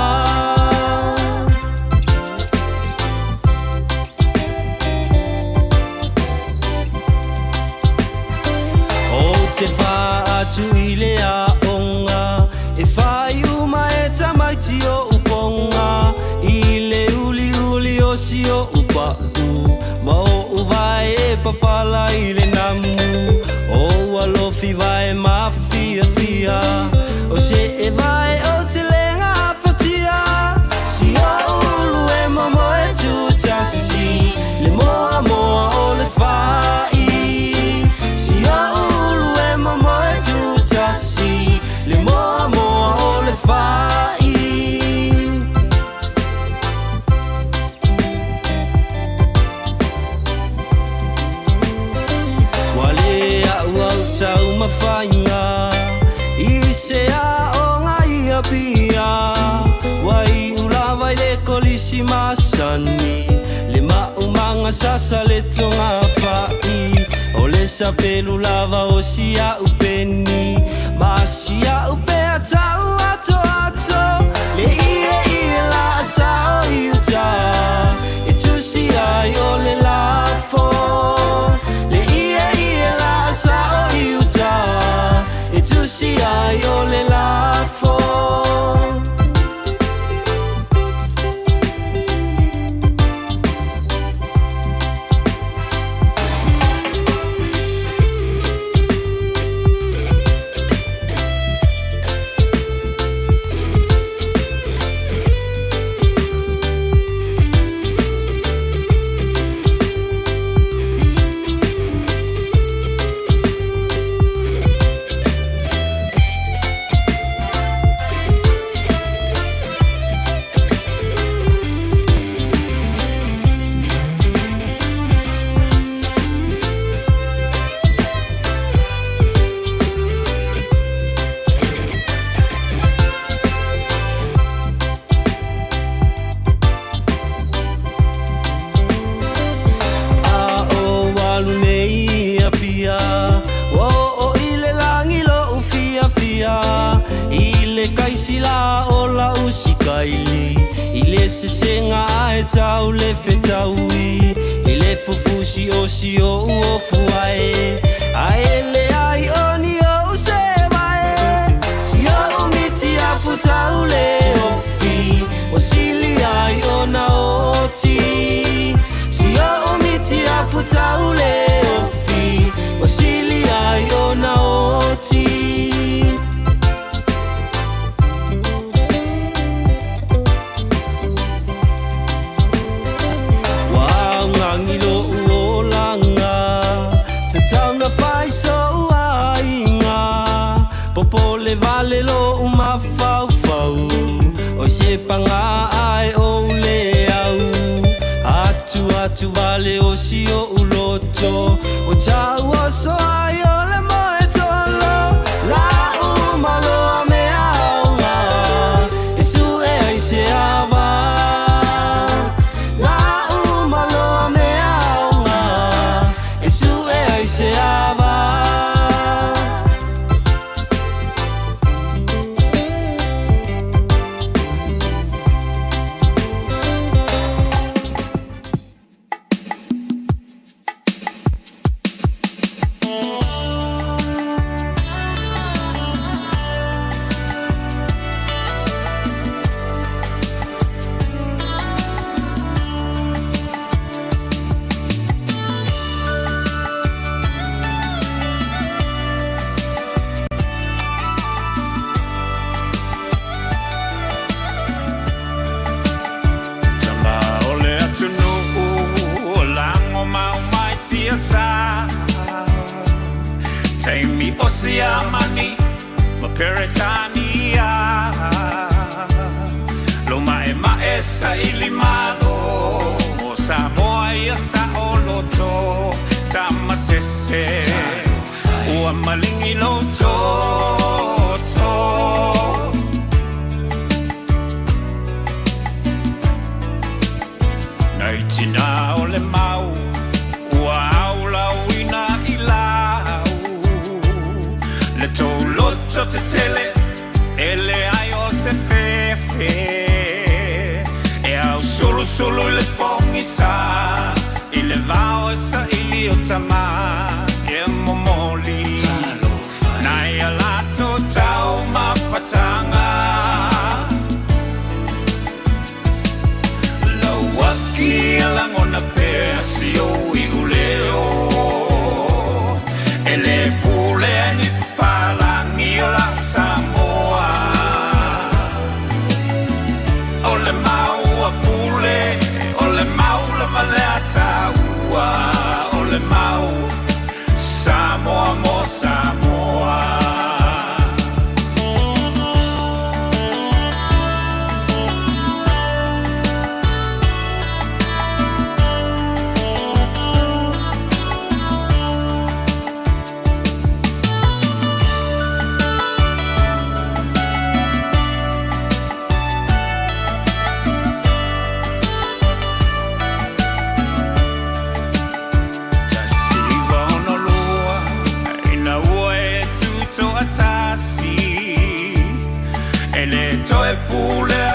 te wha atu i le aonga e whai uma e tamaiti o uponga i le uli uli o si o upau ma o uwai e papala i le namu o alofi vai ma fia fia o se e vai o te lenga fatia si o ulu e momo e tutasi le moa moa o le whai si o le moa moa o le whai wale au au tau mawhainga i se a o ngai a pia wai ula vai le kolisi masani le maumanga sasa le tonga whai o le sapelu lava o sia upeni masia upea tau ato ato le ie la sao iuta e tu si ai o le lafo le ie la sao iuta e tu si ai o le lafo se senga ai tau le fetaui i le fufusi o si o fuae ai le ai oni o se vai si o miti a futau le ofi o sili ai ona oti si o miti a futau le ofi o sili ai ona oti Popo le vale lo uma fau fau o se panga ai o le au atu atu vale o si o uloto o tau o so ai o le moe tolo la uma lo me aunga e su e ai se ava la uma lo me aunga e su e ai se ava Mani, ma Peretania Loma e maesa ilimano Samoa ia sa oloto Tamasese Ua malingi loto E tau loto te tele ele ai o se fefe e au solo le pongi sa i le vao e sa i li o tama e momoli nai a lato tau mawhatanga lau aki alangona pea si o i uleo e le pule ni palangi o la Samoa o le mau a pule o le mau la vale a taua o le mau Samoa mo Samoa e pule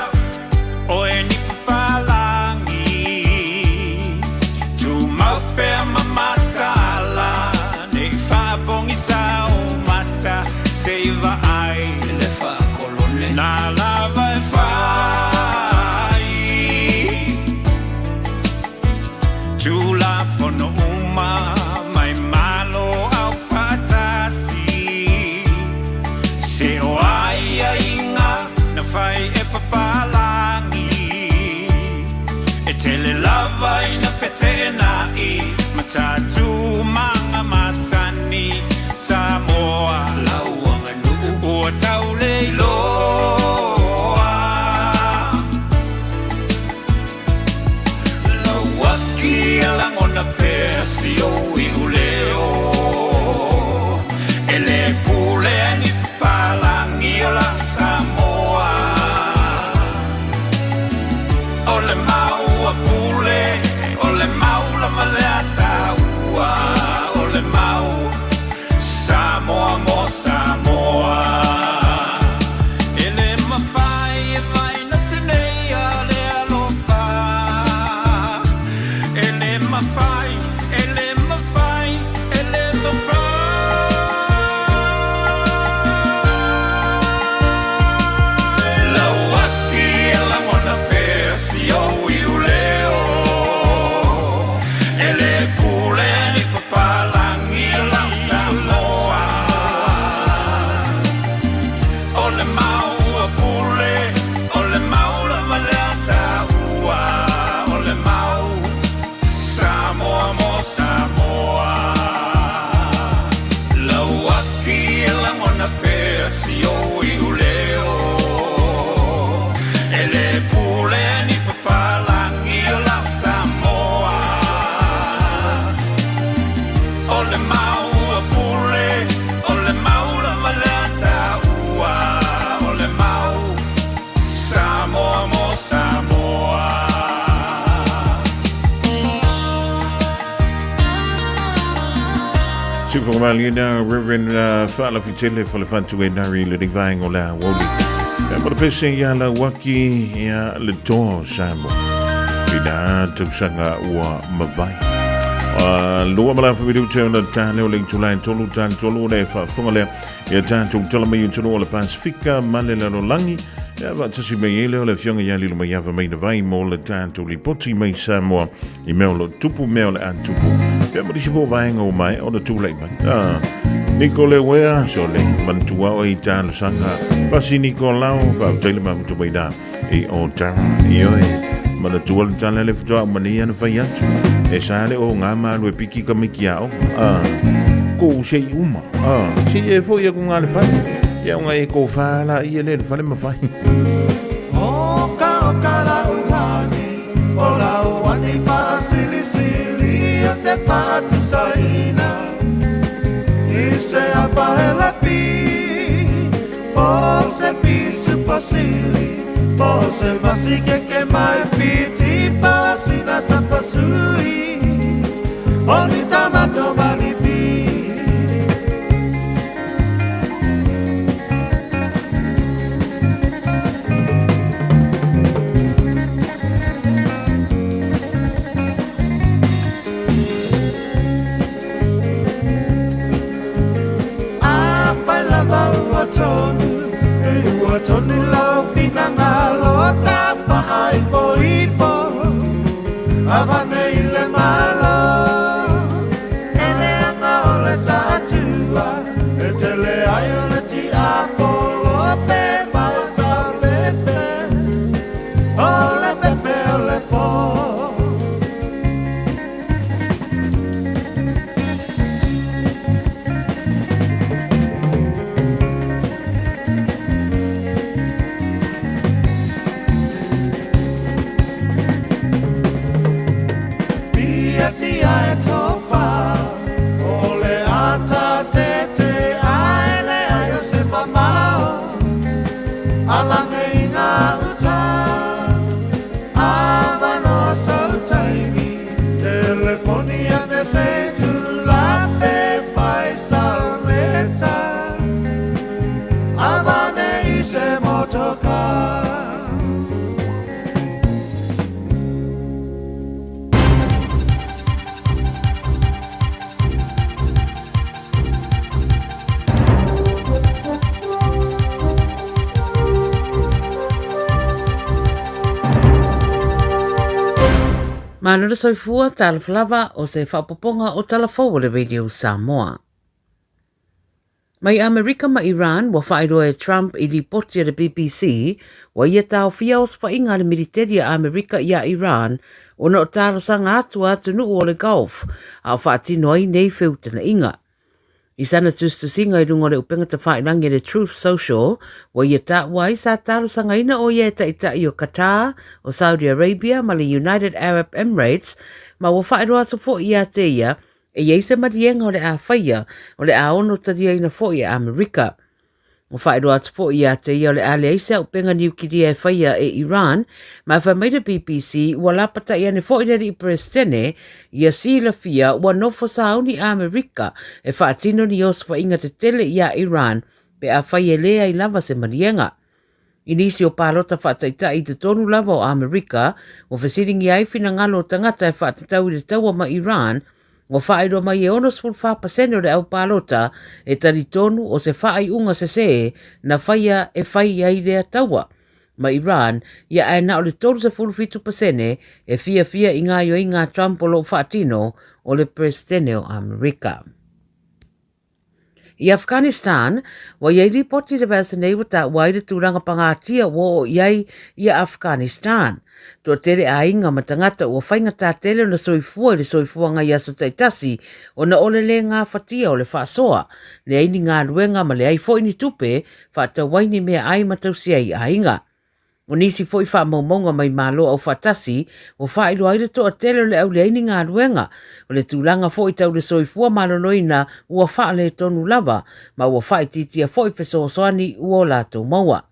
o e ni palangi tu mau pe mamatala nei fa bongi sa o mata se va ai le fa colonne na lava e fai tu la fono uma mai malo au fatasi se o ai fai e papalangi e tele lava ina fetena i matatu manga masani Samoa lauanga nuku o taule loa lauaki alangona pesi o i uleo ele pule ni palangi o la Samoa o le mau a pule o le mau la maleata ua o le mau Samoa mo Samoa ele mawhai e vai na tenei a le alofa ele mawhai ele mawhai ele mawhai Fofogamua Reverend Fala Fitele for the Fantu and Nari Living Vang or La Woli. But the person Yala Waki ya le to Samo. Ida to Sanga wa Mavai. Lua Mala for video turn the Tano link to line Tolu Tan Tolu de Fungale. Yatan to tell me to all the Pacifica, Manila Langi. Wat as jy by hele hulle jonge jy lilo my van my wyn mol taan to lipoti my Samoa email tupu mail aan tupu ja maar dis voor wyn o my on the two late man Nicole wea so le man tua o i taan sanga pasi Nicolau va tele ma to by da e o ta io man tua taan le fto mania no fai atu e sale o nga ma lo piki ka mikiao ko sei uma se e foi com al fa ya unha e ko fala i le fale ma fai o ka la uhani o la uhani pa sili sili o te pa tu saina e se apa la pi o se pisu pasili o se masi que mai piti pasina sa pasui o ni tamato malipi tonu e ua tonu lau pinanga lo tapa ai po ipo avane i le malo e le anga o le tatua e te le ai o le ti a kolo pe mai sa pepe o le pepe o le po Manura soifua talaflava o se whapoponga o talafou le Radio Samoa. Mai Amerika ma Iran wa whairoa e Trump i li poti le BBC wa ia tau fia o swainga le militeri a Amerika ia Iran o na o taro sanga atu nu o le Gulf a o whaatino ai nei whiutana inga. I sana tustu singa i rungo le upenga ta whainangi le Truth Social wa ia ta wai sa taro sanga ina o ia ta i o Qatar, o Saudi Arabia ma le United Arab Emirates ma wa whairoa so fo ia te ia e iei se marienga o le a whaia o le a ono tadia ina fo i a Amerika. O whaeroa atu fo i a te ia o le a leisa o penga niukiria e whaia e Iran, ma wha maida BBC ua lapata i ane fo i leri i Prestene i a sila fia ua nofo sauni a Amerika e whaatino ni osfa inga te tele i a Iran pe a whaia lea i lava se marienga. Inisi o pālota whaataita i te tonu lava o Amerika o whasiringi ai whina ngalo o tangata e whaatatau i le taua ma Iran o whaeroa mai e onos full 4% o le au pālota e tari tonu o se whaai unga se na whaia e whai ai rea taua. Ma Iran, ia e na o le tonu se full 5% e fia i ngā yo i ngā Trump o lo whaatino o le Presidente o Amerika. I Afghanistan, wa iei ripoti le vasa nei wata waire tūranga pangatia wo iei i Afghanistan. Tua tere a inga matangata ua whainga tā tele o na soifua le soifua ngai aso taitasi o na ole le ngā whatia o le whaasoa. Le aini ngā ruenga ma le ai fo ini tupe whaata waini mea ai matausia i a inga. O nisi fo i wha maumonga mai malo au whaatasi o whaero aire toa tele o le au le aini ngā ruenga o le tūlanga fo i tau le soifua malonoina ua wha le tonu lava ma ua wha i titia fo i peso soani ua lato maua.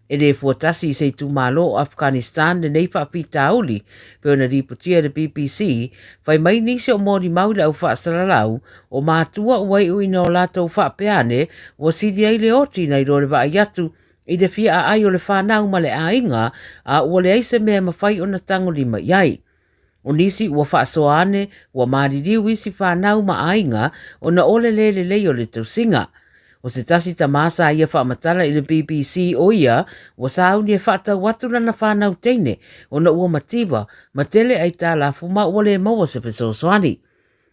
E le fuatasi i se tu malo o Afghanistan le nei whaapita Aouli pe o na ripotia le BBC whai mai nisi o mori maule au whaasaralau o mātua uai uina o lato whaapeane o sidi ai le oti na i rore wa aiatu i de fia a ai o le whanau ma le ainga a ua le aise mea mawhai o na tango lima iai. O nisi ua whaasoane ua maririu isi whanau ma ainga o na ole le o le tausinga. O se tasi ta masa ia whaamatala i le BBC o ia ua sauni e whaatau watura na whanau teine o na ua mativa ma tele ai tā la fuma ua le maua se pesosoani.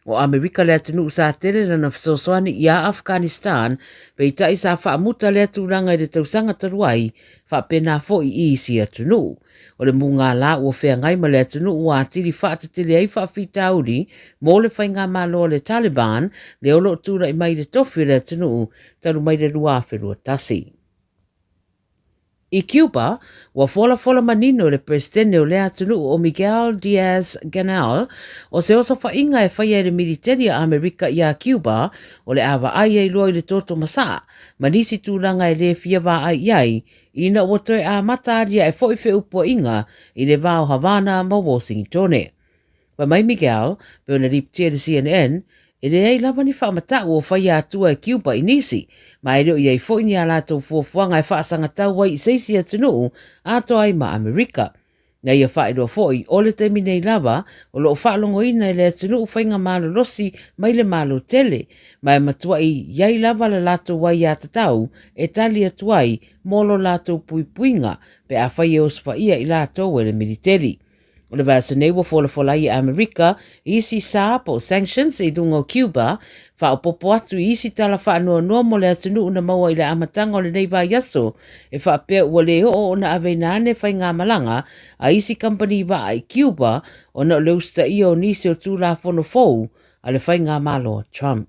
O Amerika le atunu sa tele na pesosoani i a Afghanistan pe i tai sa whaamuta le aturanga i le tausanga taruai whaapena fo i isi atunu. O le munga la ua whea ngai ma le atunu ua atiri whaatatele ai whaafitauri mo le whainga malo le Taliban le olo tura i mai le tofi le atunu taru mai le ruawherua tasi. I Cuba, wa fola manino le presidente o le atunu o Miguel Diaz-Canel o se osa whainga e whaia le militeri a Amerika i a Cuba o le awa ai ai loa i le toto masa, manisi tūranga e le fia wā ai iai, ina o toi a mataria e foife upo inga i le vāo Havana ma Washington. Pa mai Miguel, pe ona riptia de CNN, e le ei lava ni whaamata o whaia atua e Cuba i nisi, ma e reo i ei foini a lato fuafuanga e whaasanga tau wai i seisi atunu ato ai ma Amerika. Na ia whaeroa foi, o le temi nei lava, o lo whaalongo ina i le atunu whainga malo losi mai le malo tele, mai matua i iai lava le lato wai a tatau, e tali atuai, molo lato puipuinga, pe a whai e ospa ia i lato e le militeri. O le vasa nei wa fola i Amerika, isi sa po sanctions i dungo Cuba, wha o popo atu i isi tala wha noa mo le atunu una maua i le amatanga o le nei vai yaso, e wha pia ua le o na aveina ane whai ngā malanga, a isi company wa i Cuba, o na le usta i o nisi o tū la fono fou, a le whai ngā malo Trump.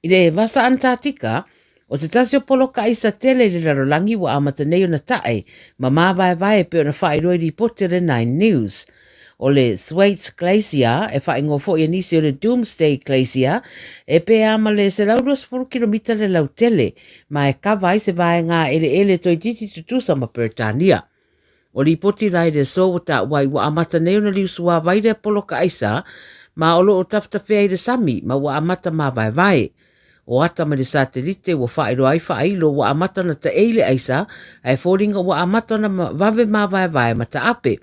I le vasa Antarctica, o se tasi o polo ka isa tele le rarolangi wa amata nei o na tae, ma vai pe o na whae roi di pote le 9 News. O le Thwaites Glacier, e whae ngofo i nisi o le Doomsday Glacier, e pe ama le se lauros 4 kilomita le lautele, ma e kawai se vai ngā ele toi titi tutusa ma Britania. O li poti lai le so o ta wai wa amata nei o na liusua vai le polo ka isa, ma olo o taftawhea i le sami, ma wa amata ma vai. O ata ma le satelite wa whaero ai whaeilo wa amata na ta eile aisa, ai fōringa wa amata na vave ma vai ma ta ape.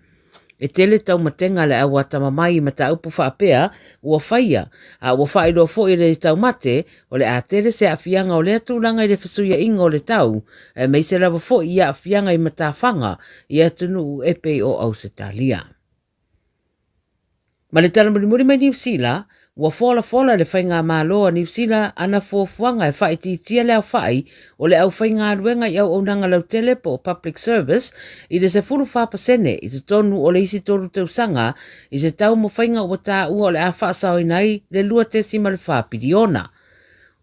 E tele tau matenga le au ata mamai ma ta upu whaapea, ua whaia, a ua whaeiro fo i le tau mate, o le a tele se a fianga o le atulanga i le whasuia inga o le tau, e mei se rawa fo i a fianga i mata whanga, i atunu u epe o Ausitalia. Ma le tala muri mai New Zealand, ua fola le whainga māloa New Zealand ana fuafuanga e whai titia le au whai o le au whainga ruenga i au aunanga lau tele po public service i le se 4% i te tonu o le isi toru tausanga i se tau mo whainga ua tā ua o le a whaasau inai le lua tesi ma le whapiriona.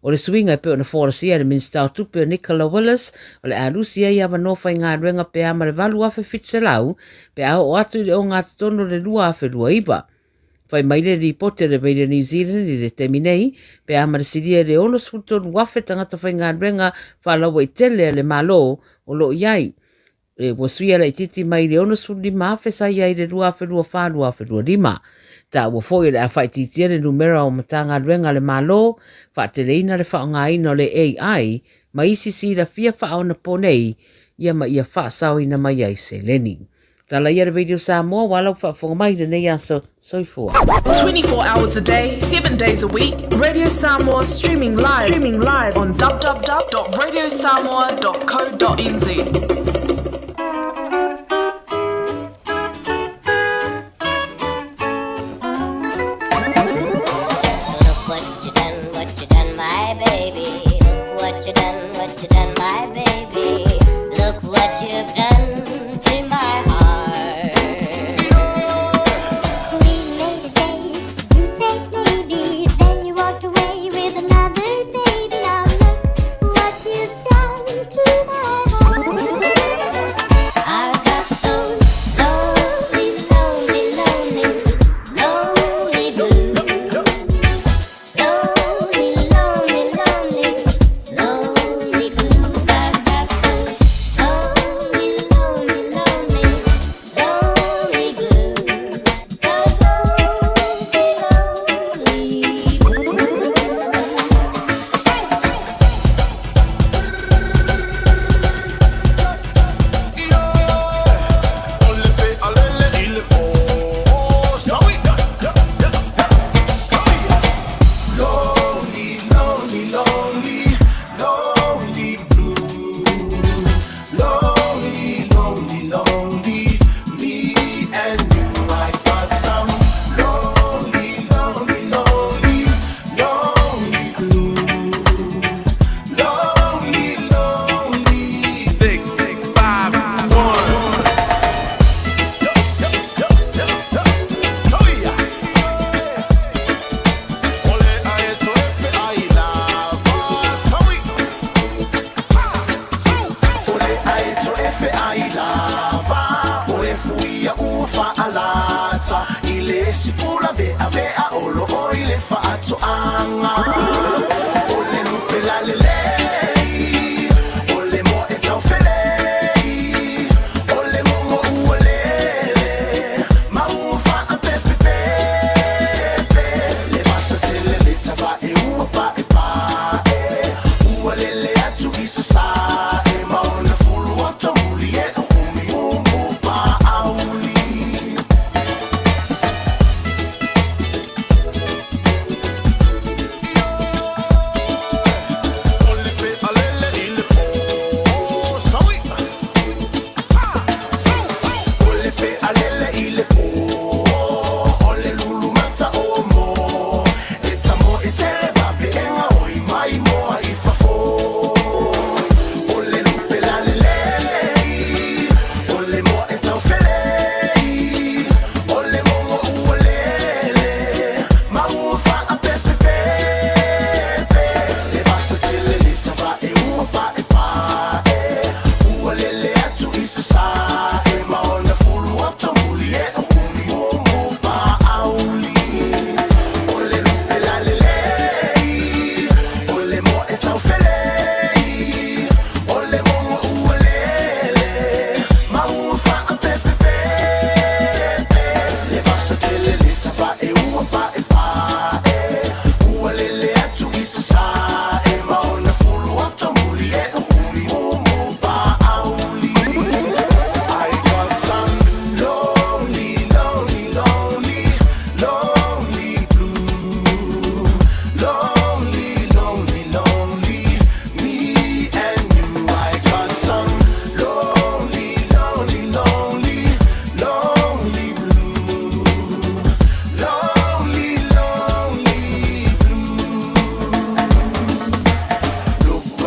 O le swinga e pe o na whorasi le Minister o tupe o Nicola Willis o le a lusia i awa no whainga ruenga pe ama le valu afe fitselau pe a o atu i le o ngā tono le lua afe lua iwa. Whai mai le ripote le Media New Zealand i le temi nei, pe a marasiria le ono sputon wafe tangata whai ngā renga whalawa i tele le malo o lo iai. E wasuia la i titi mai le ono sputon lima afe sa iai le lua afe lua lima. Ta ua foi le a whai titia le numera o matanga renga le malo, wha te leina le wha ngā ino le AI, ma isi si la fia wha au na ponei, ia ma ia wha sao ina mai ai se leni. Tala ia Radio Samoa, walau Fofogamua le nei aso soifua. 24 hours a day, 7 days a week. Radio Samoa streaming live on www.radiosamoa.co.nz.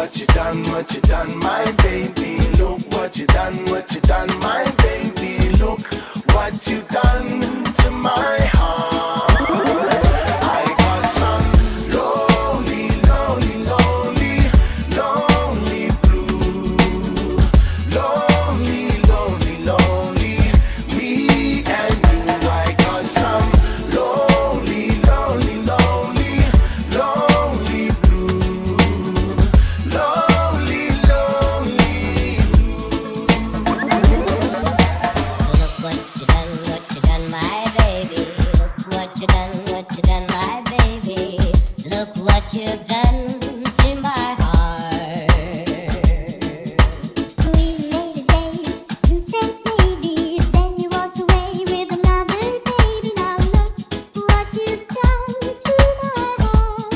what you done, my baby. Look what you done, my baby. Look what you done to my heart. I got some lonely, lonely, lonely, lonely blue. Lonely, lonely, lonely, me and you. I got some lonely, lonely, lonely, lonely blue. Lonely, lonely blue. Look what you done, my baby. Look what you done, my baby. Look what you've done to my heart. We made a day, you said baby, then you walked away with another baby. Now look what you've done to my heart.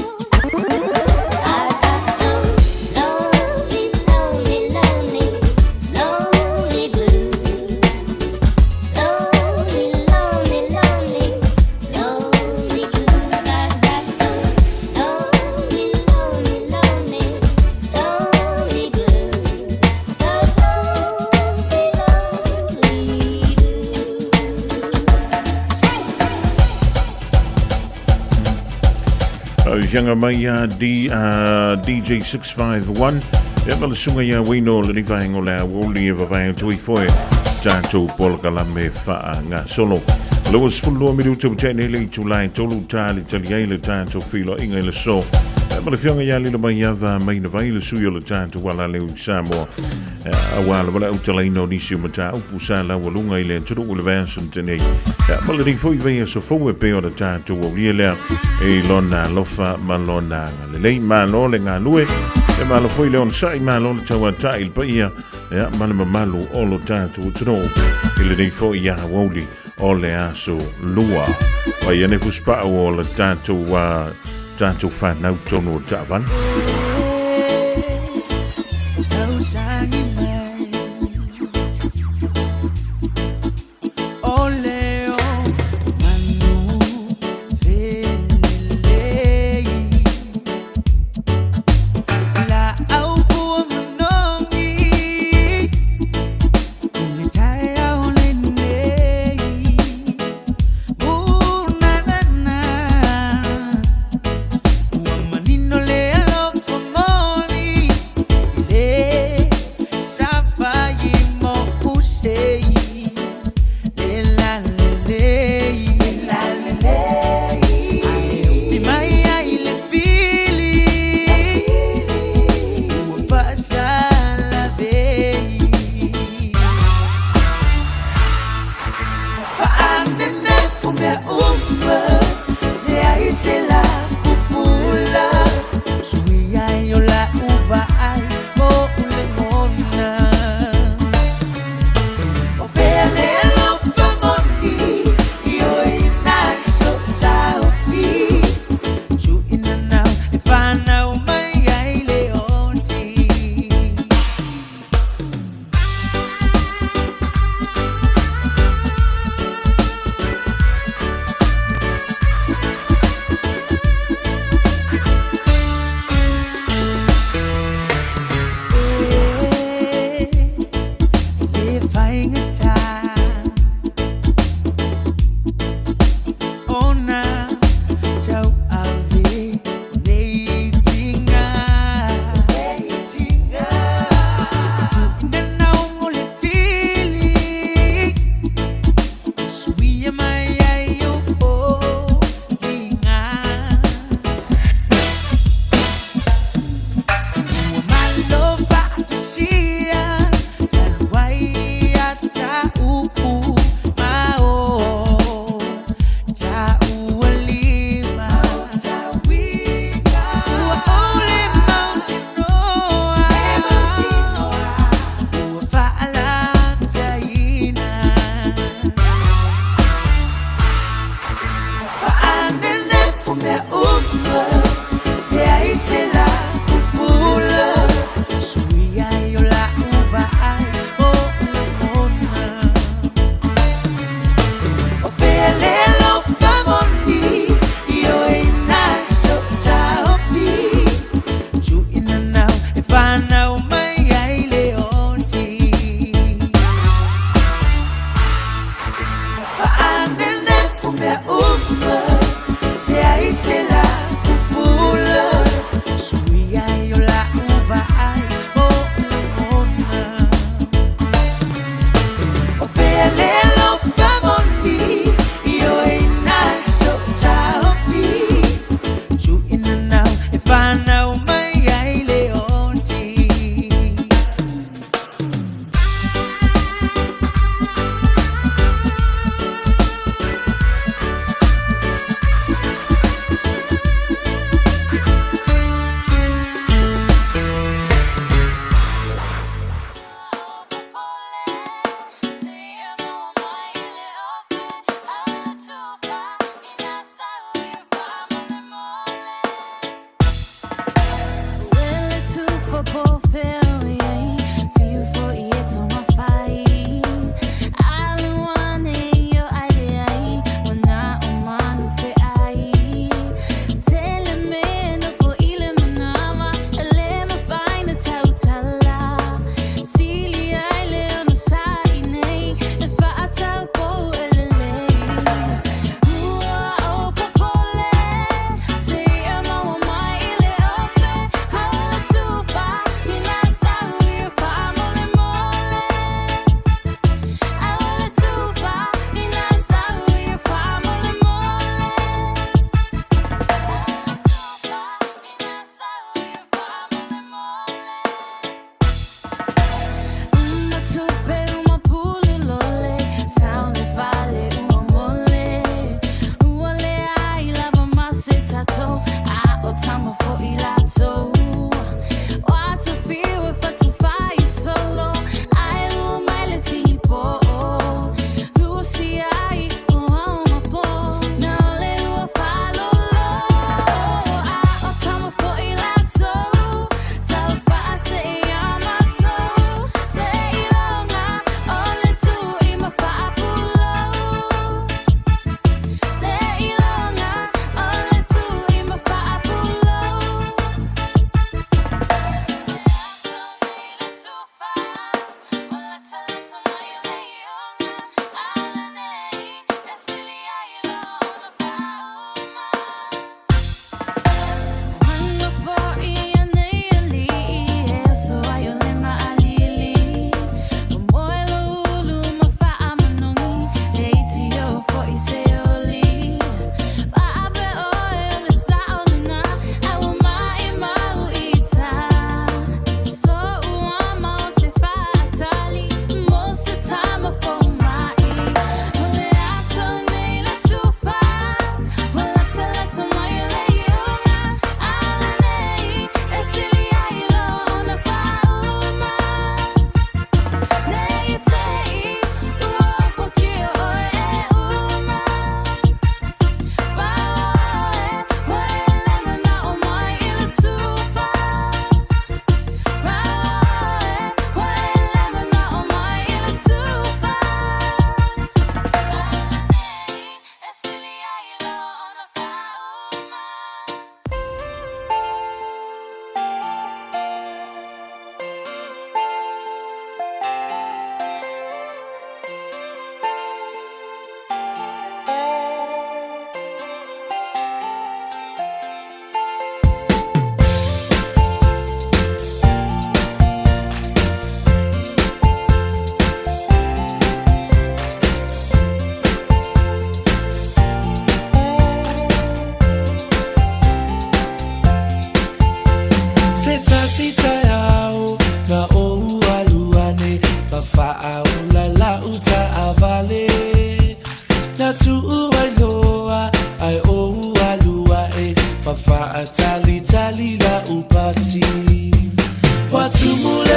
I got some lonely, lonely, lonely, lonely blue. Lonely, lonely, lonely, lonely blue. I got some lonely, lonely, lonely, lonely blue. Yanga mai DJ 651 e mala sunga ya wino le ni vai ngola woli e vai tui foi tanto polka la me fa nga solo lo was fullo mi tu chene le July tolu tali tali le tanto filo inga le so e mala fianga ya le mai ya va mai na vai le suyo le tanto wala le Samoa awala wala utala ino ni si mata upusa la walunga ile tru le vansen tene mala ni foi vai so fo e pe o le tanto o le e lona lofa malona le malo le nga lue e malo foi le on sai malo le tawa tai pa ia malo malo o lo tanto tro ile ni foi ya Aoauli o le aso lua pa ia ne fuspa o le tanto fa na tono tavan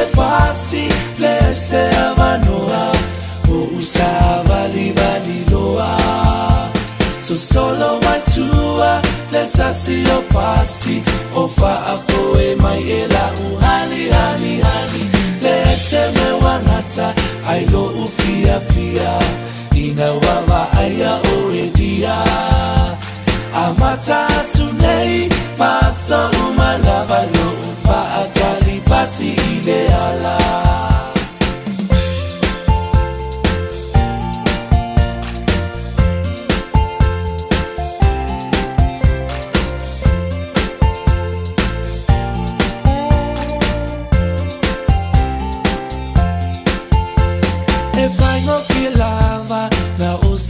le pasi le se avanoa o usava livali loa so solo mai tua le tasi o pasi o fa afoe mai ela uhani hani hani le se me wangata ai lo ufia fia ina wawa aya oredia amata tunei paso umalava lo ufa atali pasi ile ala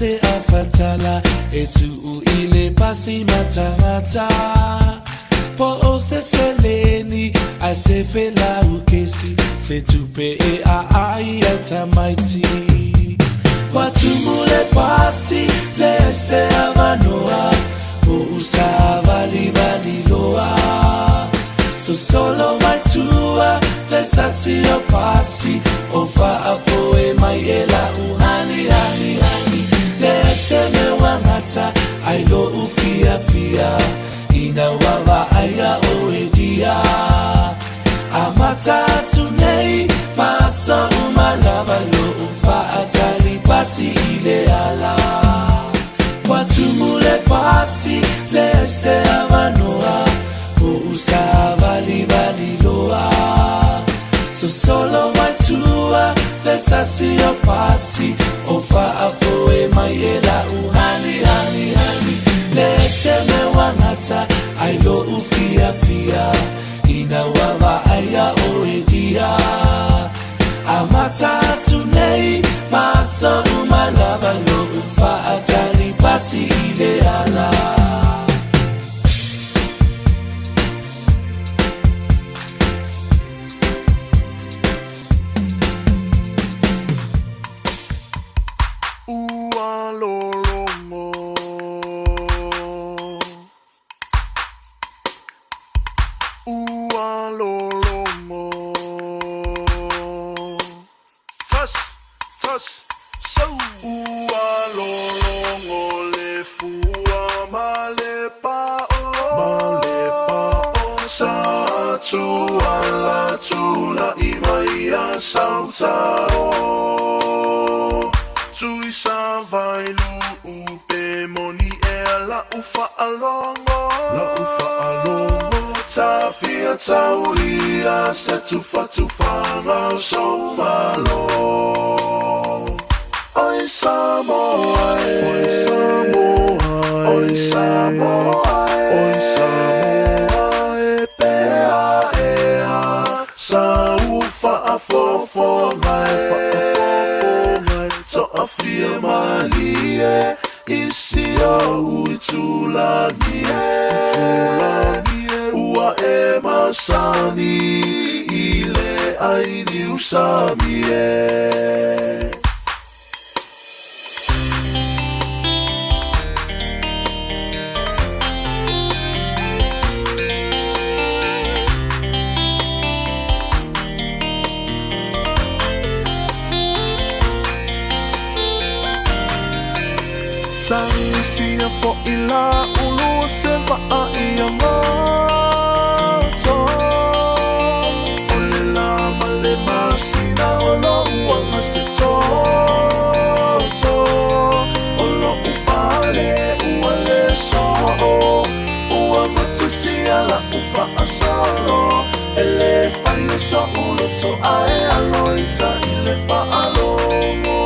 se afatala e tu ile pasi mata po o se seleni a se fela ukesi se tu pe e a ai atamaiti watu mule pasi le se avanoa o usava livali loa so solo mai tua le tasi o pasi o fa afoe mai ela uhani hani hani se me wangata ai lo ufia fia ina wawa aya oedia amata tunei paso umalava lo ufa atali pasi ile ala watu mule pasi le se avanoa o usava livali loa so solo mai tua le tasi o pasi o fa afoe mai ela uhani hani hani le se me wangata ai lo ufia fia ina wawa aya oedia amata tunei paso umalava lo ufa atali pasi ile ala Taulia se tufanga so malo Oi Samoa Oi Samoa Oi Samoa Oi Samoa e pea ea sa ufa a fofo mai to a fia malie isi o uitulani ua e masani ile ai ni usamie Sanisia fo ila ulu se va a ia mato Ole la male masina olo uanga se toto Olo upale uale so Ua matusia la ufa asolo Ele fai so ulo to ae aloita ile fa alongo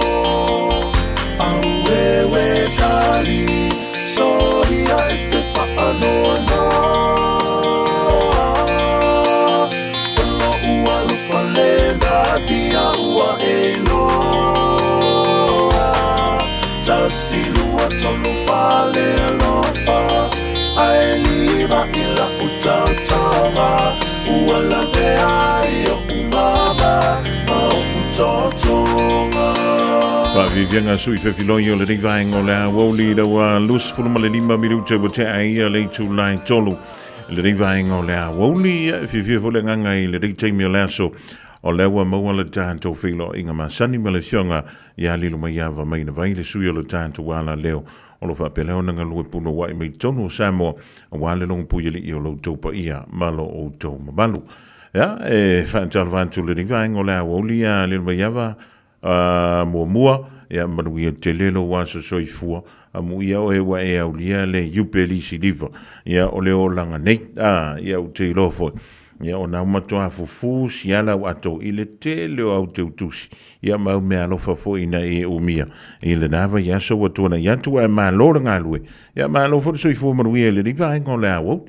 Auewe tali soria ete fa'aloa Olo ua lufa lenda dia ua eloa Tasilua tonu fale alofa Aeliva ila utautama Ua lave ai o umama Mau utotonga Vivianga sui fefiloi o le rivaeng o le Aoauli dawa lus fulumale 5 minuta o te ai a le tulai tolu le rivaeng o le Aoauli fifia fole nganga i le ritaimi o le aso o lewa maua le tātou whilo inga masani ma le fionga ia lilo mai awa mai na vai le sui o le tātou wala leo o lo whapeleo nanga lue puno wai mai tonu o Samoa a wale longa puyeli i o lo taupa ia malo o tau mabalu. Ia, whaantala whantu le nivaeng o le Aoauli a lilo mai awa mua ia manuia te lelo waso soifua a muia o ewa e aulia le yupeli siliva ia o leo langa nei ia o te ilofo ia o na umatoa fufu siala o ato i le te leo au te utusi ia mau mea lofa fo ina e umia i le nava ia so watuana ia tua e maa lora ngā lue ia maa lofa le soifua manuia le riva hengo le awau.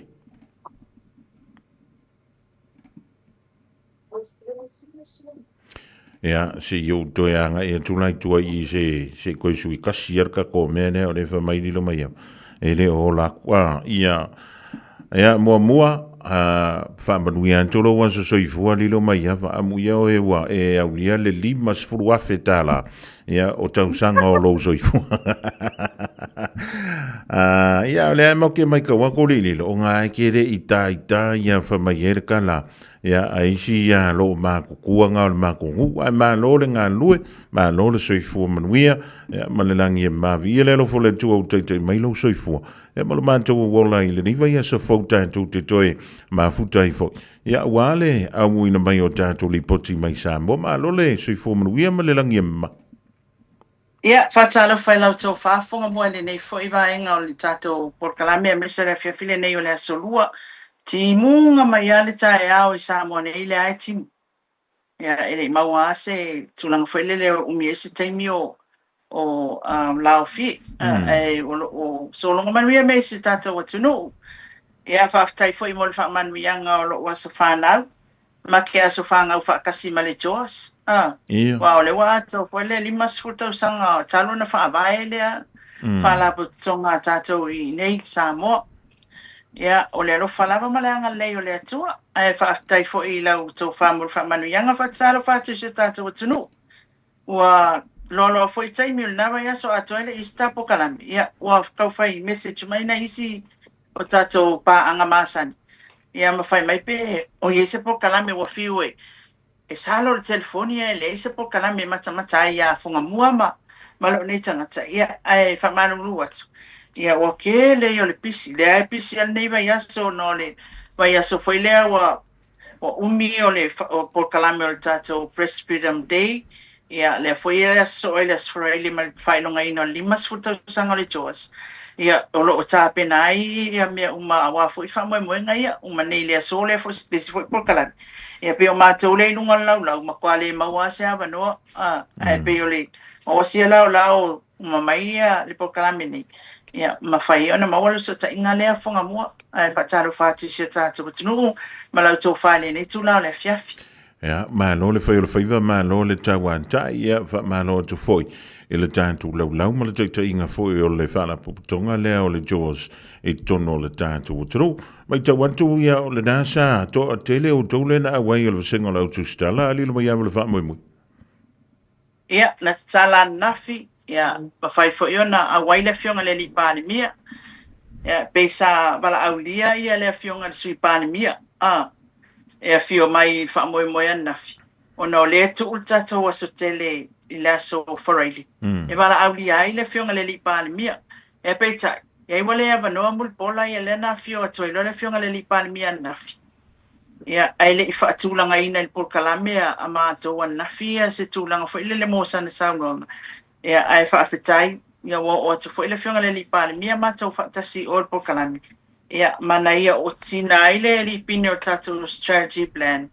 Ia, se iau toi anga ia tulai tua i se koe sui kasi arka ko mene o le wha mai lilo mai au. E le o la kua, ia mua wha manui antolo wan so soifua lilo mai au, a muia o e wa e au lia le limas furu afe tala, ia o tausanga o lo soifua. Ia, le mau ke mai kawa ko li lilo, o ngā kere ita ia wha mai ere ka la, ia aisi ia lo makukua ngā o le makungu, ai mā lo le ngā lue, mā lo le soifua manuia, ia malelangi e mavi, ia lelo fo le tua o teitai mai lo soifua, ia malo mātou o wola i le niva ia sa fau tātou te toe mā futai fo, ia wale au ina mai o tātou li poti mai Samoa, mā lo le soifua manuia malelangi e ma. Ia, whatalo whai lau tō whaafonga mua nei fo i vaenga o le tātou porkalame a mesara whiawhile nei o le asolua, ti munga mai ale tae ao i Samoa nei le ai timu. Ia, ele maua ase tulanga whaile le umi ese taimi o lao fi. O solonga manuia me se tātou atunu. Ia, whaafitai fo i mo le whaamanuianga o lo wasa whanau. Ma ke aso whangau whaakasi ma le Joas. Wa ole wa ato whaile limas futau sanga talo na whaavae lea. Whaalapo tonga tātou i nei Samoa. Ia, o le alofa lava malanga lei o le atua, e whaatai fo i lau tō whamuru whamanuianga whaataro whātu se tātou atunu. Ua lolo fo i taimi o nawa ia so atoele i stapo kalami. Ia, ua kawhai message mai na isi o tātou pāanga māsani. Ia, mawhai mai pe, o iese po kalami ua fiu e salo le telefonia e le ise po kalami mata ia Fofogamua malo nei tangata. Ia, ai whamanuru atu. Ia o ke le yo le pisi le ai pisi al nei vai aso no le vai aso foi le wa umi o le por kalame o tato Press Freedom Day ia le foi aso ele sfraili mal failonga ino limas futa sanga le Joas ia o lo ta pena ia me uma wa foi famo mo ngai uma nei le aso le foi spesi foi por kalame ia pe o matou le lunga lau ma kwale mawa se ava no ai pe o le o sia lau uma mai ia le por kalame nei. Ia, mawhai ona mawala so ta inga lea Fofogamua, ai whaataro whātu sia tātou tunu, malau tō whāle nei tūlau le fiafi. Ia, mā lo le whai o le whaiva, mā lo le tawanta, ia, mā lo tu foi, e le tātou lau, ma le taita inga foi o le whala puputonga lea o le Jaws, e tono le tātou tunu. Mai tawantu ia o le nasa, to a tele o tōle na awai o le singa lau tu stala, alilo mai awa le whaamui. Ia, na tala nafi, ia mawhai fo iona a waile fionga le li pālimia. Ia, peisa wala aulia ia le fionga le sui pālimia. Ia fio mai whaamoe nafi. Ona o le tu ultato aso tele i le aso wharaili. E wala aulia i le fionga le li pālimia. Ia peitai. Ia iwa le awanoa mulpola ia le na fio atoilo le fionga le li pālimia nafi. Ia, aile i whaatulanga ina i porkalamea a mātoa nafi ia se tūlanga fo ile le mōsana saunonga. Ia ai whaafetai, ia o atu fo ile fionga le li pālimia mātou whaatasi o le porkalami. Ia mana ia o tina ile li pine o tātou strategy plan.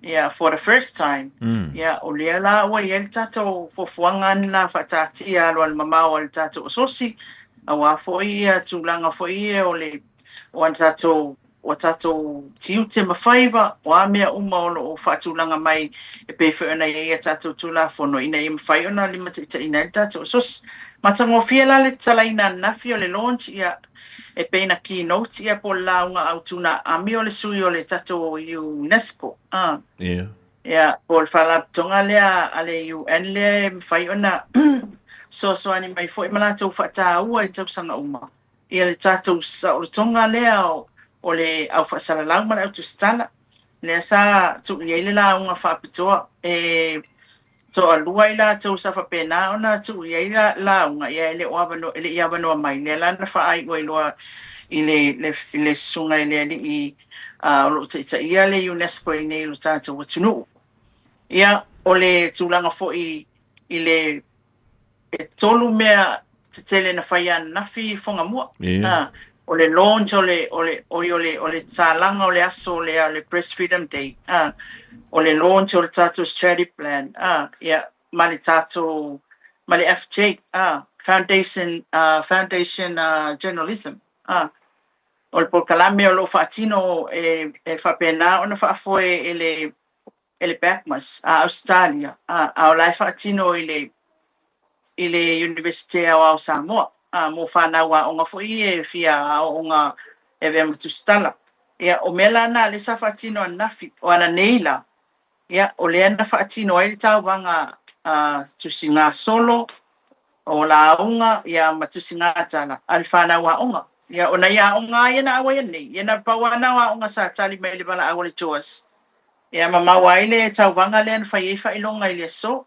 Ia for the first time. Ia o lea la ua ia le tātou fofuangan la whaatati alo al mamau al tātou o sosi. A wā fo ia tūlanga fo ia o le o an tātou o tātou tiu te mawhaiva, o a mea uma o whaatulanga mai e pewhiona ia tātou tūla whono ina i mawhaiona lima te ina i tātou. Sos, matango whiela le talaina nafi o le launch ia e peina keynote ia po launga au tūna ami o le sui o le tātou UNESCO. Ia, po le whalaptonga lea ale UN lea mawhaiona so ani mai fo i malatou whata ua i tau sanga uma. Ia le tātou sa o le tonga lea o le au whaasalalau mana au tu stala. le sa tu ye le la unga whaapitoa to alua i la tau sa whapena ona tu ye la unga ia ele ia wano mai le la na whaai oi loa i le sunga i le ali i lo te ia le UNESCO i nei lo tātou watunu. Ia o le tūlanga fo i le tolu mea te tele na whaia nafi Fofogamua. O le launch o le tālanga o le aso le Press Freedom Day. O le launch o le tātou strategy plan. Ia ma le tātou ma le FJ. Foundation Journalism. O le pokalame o lo whaatino whapena o na whaafoe ele Backmas Australia. O lai whaatino i le University o Samoa. Mo whanau a onga fo fia o onga vea matustala. Ia o mela na le sa whaatino a nafi o ana neila. Ia o le ana whaatino ai le tau wanga tusinga solo o la unga ia matusinga tala. Al whanau a onga. Ia ona ia onga ia na awa ia nei. Ia na pawana wa onga sa tali mai le bala awa le toas. Ia mamawa ile tau wanga le ana whailonga ile so.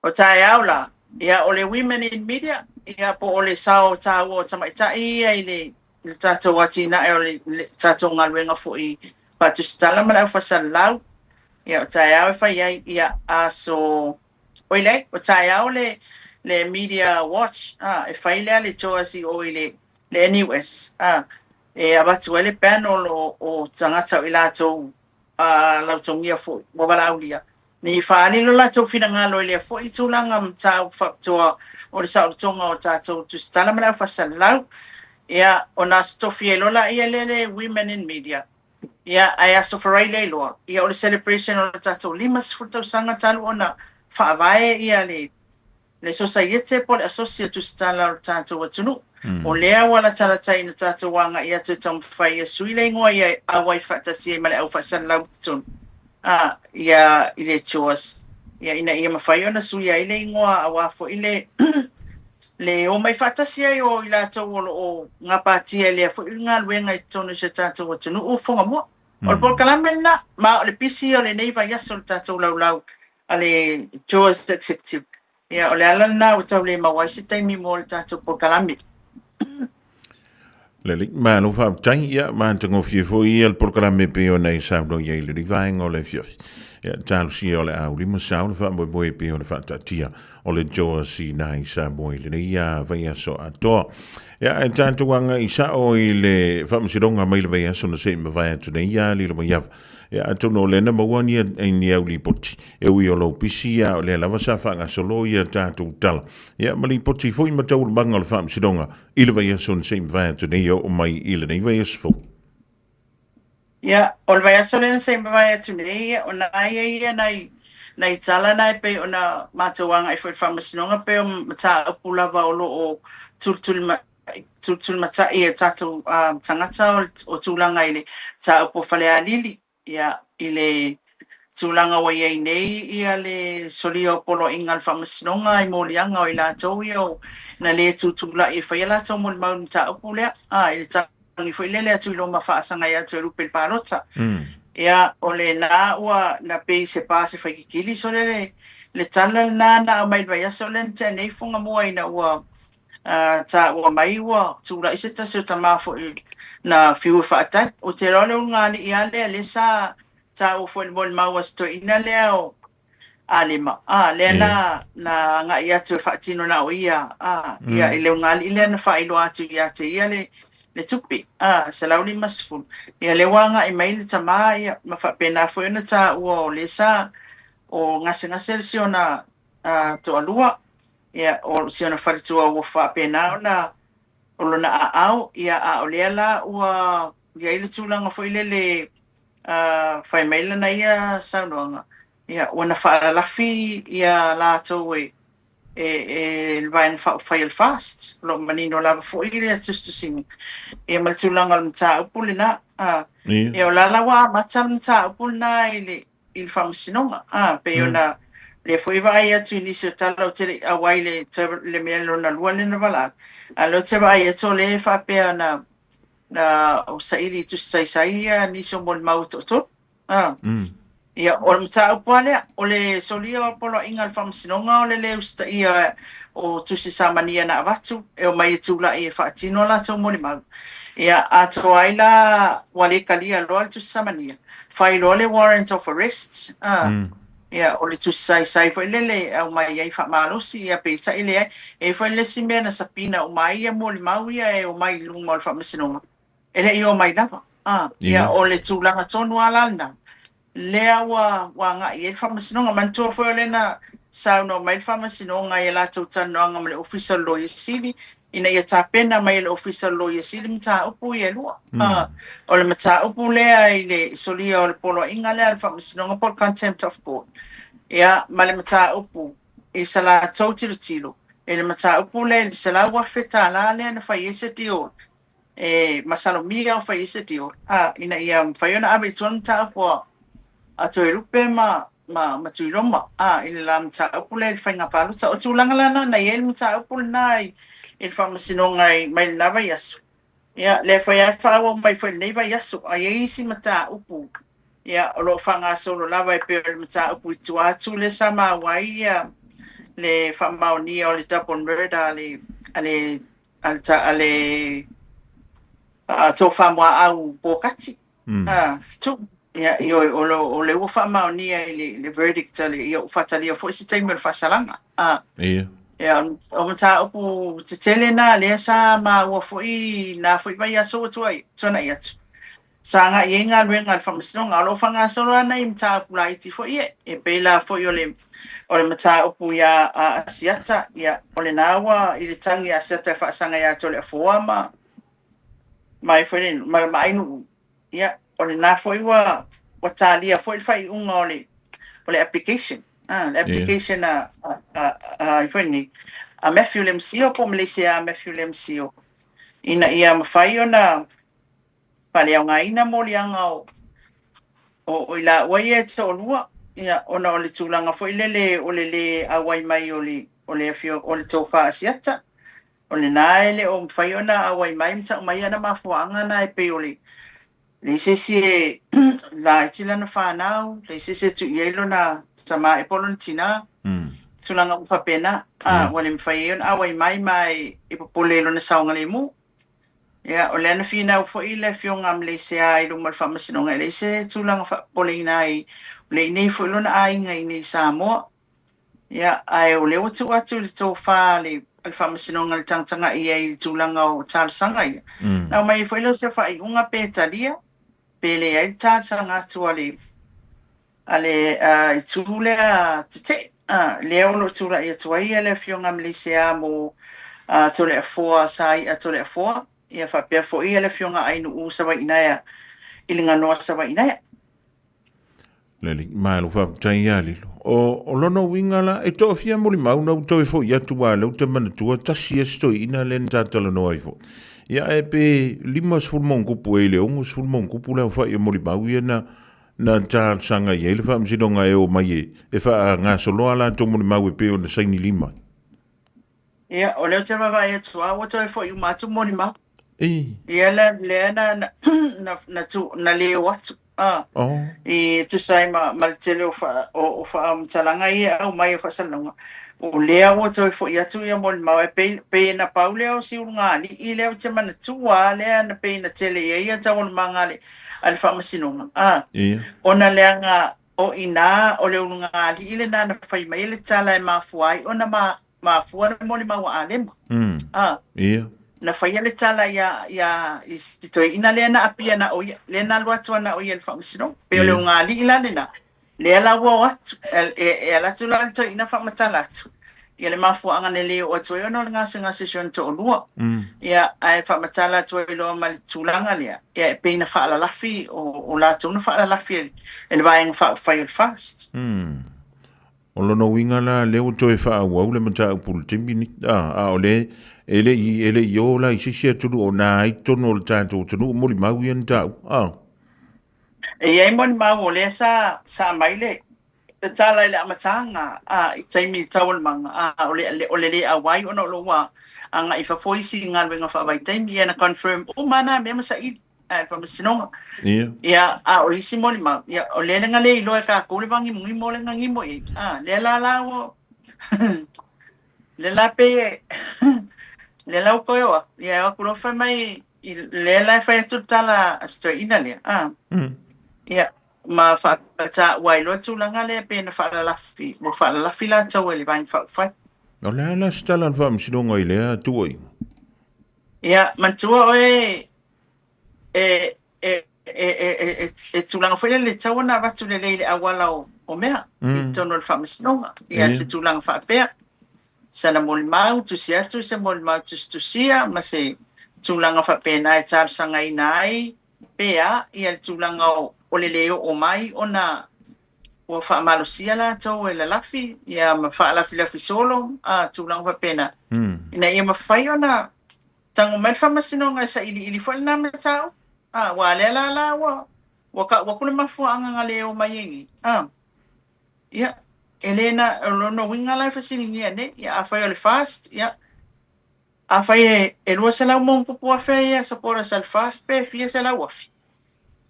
O tae aula. Ia o le Women in Media. Ia po o le sao tau o tamaitai ia i le tātou atina e o le tātou ngaluenga fo i patustala ma lau whasalau. Ia o tae au e whai ai ia aso oile. O tae au le Media Watch. E whai lea le toasi o i le NUS. E abatu ele panel o tangata i lātou lautongia fo o walaulia. Ni whaani lo lātou whingalo i lea fo i tūlanga mtau whaptoa o le sautonga o tātou tustala ma lau whasalau. Ia o nā stofi e lola ia le Women in Media. Ia ai aso wharai le loa. Ia o le celebration o le tātou limas futau sanga talu o na whaavae ia le societe po le asocia tustala o tātou atunu. O lea wala talatai na tātou wanga ia tu tamu whai e sui le ngoa ia awai whatasi e male au whasalau tunu. Ia i le choas. Ia ina ia mawhai o na sui a i le ngoa awafo i le o mai whatasi ai o i lātou o ngā pātia lea fo i ngā luenga i tonu se tātou atunu o Fofogamua. O le polkalame na ma o le pisi o le neiva yaso le tātou laulau a le choas executive. Ia o le ala na o tau le mawai se taimi mo le tātou polkalame. Le lik ma no fa tai ia ma tango fie fo ia le programa pe o nei sa no ye le divine o le fiof. Ia tal si o le Aouli mo sa o fa mo pe o le fa tatia o le joa si nai sa mo le ia vai so ato. Ia e tanto wanga i sa o i le fa mo sidonga mai le vai so no se me vai tu nei ia li lo ia. Ia atu no le number 1 ia e ni Aouli poti. E ui o lo pisi ia o le lava sa fa nga solo ia tanto tala. Ia mali poti foi ma tau banga le fa mo sidonga i le vai so no se me vai tu nei o mai i le nei vai so. Ia o le vai so le se me vai tu nei o na ia nei tala nai pe ona matawanga e foi fa mo sidonga pe o mata pula va o lo o tultul mata ia tatu tangata o tulanga ile ta po fale alili ia ile tulanga wa ia nei ia le solio polo ingal famasinonga i molianga o ila tau na le tutula i faila tau mo mau ta pula ile ta ni foi le tu lo ma fa sanga ia tu pel palota ia o le na ua na pe se pase fa kili so le tala na mai vai so le nei Fofogamua ina ua ta ua mai ua tula i se tasu tamafo na fiu whaatai. O te role o ngāli i ale le sa ta o fwoi mo maua sto ina lea o alima. Lea na ngā i atu whaatino na o ia. Ia i leo ngāli i lea na whailo atu i ate ia le tupi. Sa lauli masfun. Ia le wanga i mai le tamaa ia ma whapena fwoi na ta ua o le sa o ngase si o na to alua. Ia o si ona wharitua ua whapena o na o lona au ia o lea la ua ia ile tūlanga fo ile le whai maila na ia saunoanga. Ia ua na whaalafi ia la tau e vaina whai al fast. Lo manino lava fo ile atustu singi. Ia mal tūlanga al mta upule na. Ia o lala wa mata mta upule na ile whamasinonga. Pe ona le foi vai atu inisio tala o te awai le mea lona lua le na wala. Alo te vai atu le whapea na o sairi tu saisai nisio mo mau to. Ia o le mata upa lea, o le solia o polo inga le whamasinonga o le leo sta ia o tusi samania na avatu, e o mai tūla i e whaatino la tau mori mau. Ia ato aila wale kalia loa le tusi samania. Whai loa le warrant of arrest. Ia o le tusi sai fo lele au mai ai whamalosi ia peita ile ai. E fo le si mea na sapina o mai ia mori mau ia e o mai lunga o le whamasinonga. Ele i o mai lava. Ia o le tūlanga tonu ala na. Lea wa nga i e whamasinonga mantua fo le na sauna mai whamasinonga i la tau tanoanga ma le official lawyer sili ina ia tāpena mai le official lawyer sili mta upu i e lua. O le mta upu lea i le solia o le polo inga lea le whamasinonga por contempt of court. Ia ma le mta upu i sa la tau tilo. E le mta upu lea i sa la wafeta la lea na whai ese dio. E masalomia o whai ese dio. Ina ia whaiona abe tuan mta upu ato e rupe ma tui roma. Ina la mta upu le whainga paluta. O tūlanga lana na i e mta upu nai e whamasinonga i mai lava yasu. Ia, le whai ai whaua mai whai neiva yasu. A ia isi mta upu. Ia, o lo whanga solo lava e peo le mta upu i tu atu le sama wai ia le whamaonia o le double murder ale tō whamua au pōkati. Tu. Ia, o le ua whamaonia i le verdict ale ia o whatalia fo isi taimi o le whasalanga. Ia, o mta upu te tele na lea sa ma ua fo i na fo i vai aso o tuana i atu. Sa nga i ngā ruenga le whamasinonga, alo whanga solo ana i mta upu la iti fo i e peila fo i o le mta upu ia asiata, ia o le nawa i le tangi asiata e whaasanga ia to le afoa ma e fo i ma ainu ia o le nā fo i wa tālia fo i whai unga o le application. Le application I fo ni a Matthew Lemsio po Malaysia a Matthew Lemsio. Ina ia mawhai o na pale au ngā ina mo lianga o ila wai e te olua. Ia ona o le tūlanga fo i lele o le awai mai o le tōwha asiata. O le nā ele o mawhai o na awai mai mta o mai ana mafuanga na e pe o le sisi e la itila na whanau, le sisi tu ielo na sama e polo na tina. Tulanga uwhapena, wale mwhai eon, awai mai e popolelo na saunga le mu. Ia, o le ana whina ufo i le whionga Malaysia i lunga le whamasinonga le se tulanga pole ina i le inei fo ilo na ainga i nei Samoa. Ia, ai o le watu atu le tō wha le whamasinonga le tangtanga i e tulanga o tālasanga ia. Nau mai fo ilo se wha i unga pētalia, pele ai tālasanga atu ale i tūle a te leo lo tūla i atuai le whionga Malaysia mo tole a foa sai a tole a foa. Ia whapea fo i le whionga ainu u sawa inaia, ilinga noa sawa inaia. Leli, mai lo wha tai ia lilo. O lono wingala, e toa fia moli mauna u tau e fo ia tua lau te manatua, tasi e stoi ina len tātala noa i fo. Ia e pe lima sfulmon kupu e le ongo sfulmon kupu leo wha ia moli mau ia na tā sanga i ele wha msidonga e o mai e wha ngā soloa la tō moli mau e pe o na saini lima. Ia, o leo te wawa e tua, o tau e fo i matu moli mau. Ia le na leo atu. I tu sai ma tele o wha mtalanga i au mai o whasalonga. O lea o toi fo i atu ia moli mau e pe na pau leo si urungani. I leo te mana tua lea na pe na tele ia tau on mangale ale whamasinonga. Ona lea ngā o ina o leo urungani i le nana whai mai le tala e mafuai. Ona mafua na moli mau a lema. Na whaia le tala ia i toi ina lea na apia na oia, lea na lua tua na oia le whamasino. Peo leo ngā li ila le na, lea la ua watu, e alatu la le toi ina whamatala atu. Ia le mafua anga ne leo o toi ono le ngase shon to olua. Ia ai whamatala toi loa ma le tūlanga lea. Ia e peina whaalalafi o la tūna whaalalafi e le vaenga whai o le fast. O lono winga la leo toi wha au le mata au pulu timini. O le ele i o la i sisia tunu o nā i tono o le tātou tunu o moli mau i an tau. E ai moli mau o lea sa mai le. E tala i le amatanga i taimi tau le manga. O le a wai ono lo wa. Anga i fafoisi ngā luenga wha vai taimi i ana confirm. O mana me masa i whamasinonga. Ia. Ia, o lisi moli mau. Ia, o le lenga le ilo e ka kule bangi mungi mo lenga ngimo i. Le la o. Le la pe le la ko yo. Ia, o kulo fa mai le la fa tu tala straight ina le. Ia, ma fa ta wai lo tu langa le pe na fa la fi. Mo fa la fi la tau le bang fa. O le ala stala fa msinonga i lea tuai. Ia, mantua oe tulanga foi le tau na watu le leile awala o mea. I tono le whamasinonga. Ia, se tulanga whapea. Sana moli mau, tu si atu, se moli mau tu sia, ma se tulanga whapea na e tāru sanga i nai, pea, ia le tulanga o le leo o mai, o na ua whaamalosia la tau e la lafi, ia ma lafi solo, tulanga whapea na. Ina ia mawhai o na tango mai whamasinonga sa ili fwale na me tau. Wa le la wa kule mafua anga nga leo mai ingi. Ia, Elena, no winga lai fasini ni ane, ia afai ole fast, ia. Afai e lua se lau mon pupu afai ia sapora sal fast pe fia se lau afi.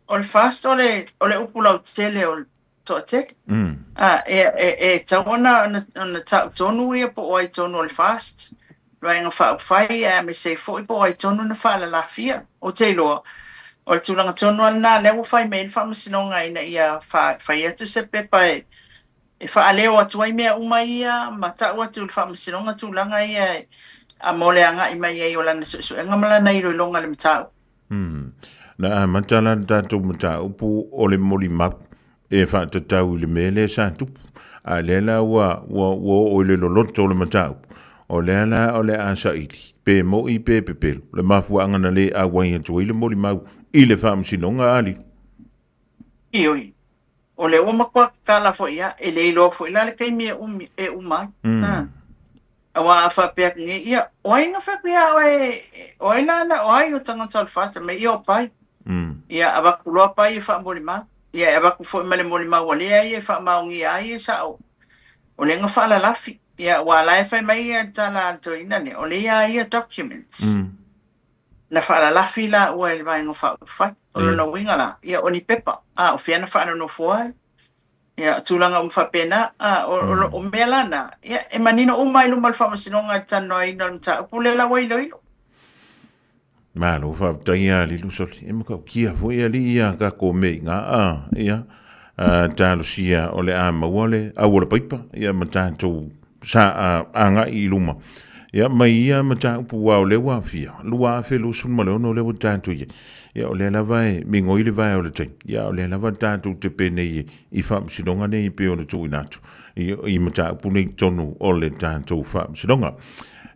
Ole fast ole upu lau tele ole toa tek. Tawana na tonu ia po oai tonu ole fast. Rai nga fai me se fo ipo oai tonu na fa la fia. O te loa. Ole tulanga tonu ana lewa fai me ilfa masinonga ina ia fai atu se pepa e whaaleo atu ai mea uma ia, ma tau atu le whaamasinonga tūlanga ia, a mole anga i mai ei o lana su enga malana i roilonga le matau. Na matala tātou matau pu o le moli map e whaatatau i le mele sa tupu. A lela wa o le loloto le matau. O lela o le asa ili. Pe mo i pe pepelu. Le mafua angana le a wai atu i le moli mau i le whaamasinonga ali. Ioi. O le uma kwa kala fo ia, e le ilo fo ila le kai mea e umai. Awa a whapea nge ia, oai nga whapea oai nana, oai o tangata o fasta, me ia o pai. Ia awaku loa pai e wha moli mau. Ia awaku fo ima le moli mau alea ia e wha maungi ai e sa o. O le nga wha la lafi. Ia wa lai whai mai ia tala to ina ne, o le ia documents. Na wha la lafi la ua e le vai nga wha whai. O lona winga la, ia o ni pepa. O whiana wha no fuai. Ia tūlanga whapena. O mea lana. Ia e manino umai luma le whamasinonga tano ai na mta. Pule la wailo ilo. Malo whaptai a li lusoli. E maka kia fwoi a li ia ka ko mei ngā ia. Tālo sia o le a mawale. A wala paipa. Ia matātou sa anga i luma. Ia mai ia matāupu wao le wafia. Lua a whelu sun maleono le watātou ia. Ia o le lava mi ngoi le vai o le tai. Ia o le lava tātou te pene i whaamsinonga nei pe o le tui nātu. I matāupu nei tonu o le tātou whaamsinonga.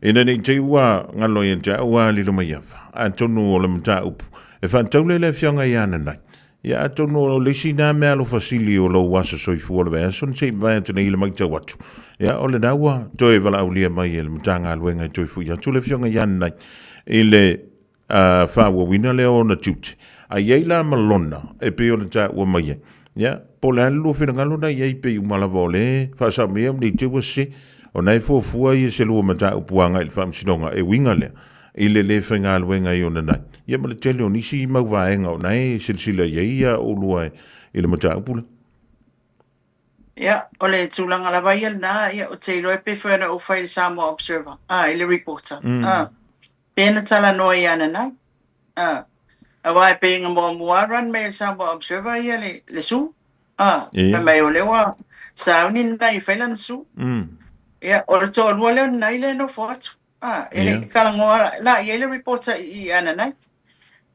Ina nei te ua ngalo i anta ua li luma iawa. A tonu o le matāupu. E whaantau le le whianga i ana nei. Ia a tonu o le sina mea lo fasili o lo wasa soifu o le vai. Son te vai atu nei le maitau atu. Ia o le naua toi wala au lia mai e le matanga aluenga i toi fu. Ia tu le whianga i ana nei. I le whaua wina leo na tute. A iei la malona e peo na ta ua mai. Ya, po le alu whina ngalona iei pe umalawa o le. Whaasa mea mni te wasi. O nei fua i se lua mata upuanga i whaamsinonga e winga lea. I le whainga aluenga i ona nei. Ia ma le tele o nisi i mau vaenga o nei silsila iei a o lua i le mata upula. Ia, o le tūlanga la vai na, ia o te iloe pe whena o whai Samoa Observer. I le reporter. Pena tala noa i ana nai. A wai pe inga mua ran me Samoa Observer ia le su. Me mai o lewa sauni nai whaila na su. Ia, o le toa lua leo nai le no fotu. Ele kalangoa la ia le reporter i ana nai.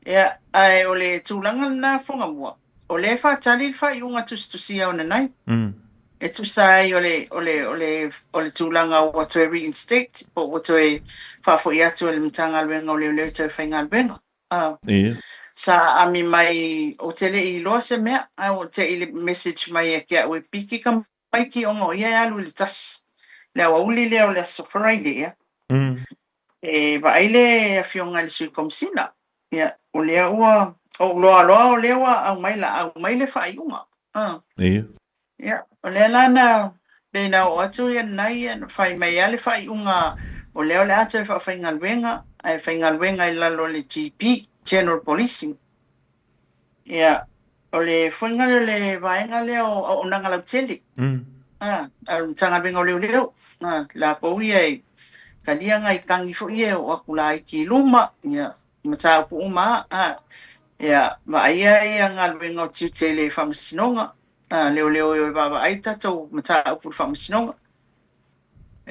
Ia, ai o le tūlanga na Fofogamua. O le whaatali le whai unga tustusia o na nai. E tu sai o le tūlanga o watu e reinstate, po watu e whafo i atu le mtanga alwenga o leo te whainga alwenga. Sa ami mai o tele i loa se mea, o te i le message mai e kia ue piki ka mai ki ongo ia alu le tas. Le Aoauli leo le sofarai lea. E wa aile a fionga le sui komsina. Ia, o lea ua, o loa o lea ua au mai le whaiunga. Ia, o lea lana pena o atu ia nai whai mai ale whaiunga o leo le atu e whaingalwenga, ai whaingalwenga i lalo le GP, General Policing. Ia, o le whainga le vaenga leo o nanga lau tele. Tanga benga o leo leo. La pou ia ka lia ngai kangi fo ia o akula i ki luma. Ia, mata upu uma. Ia, ma ia ngal benga o tiu te le whamasinonga. Leo leo e baba ai tatou mata upu whamasinonga.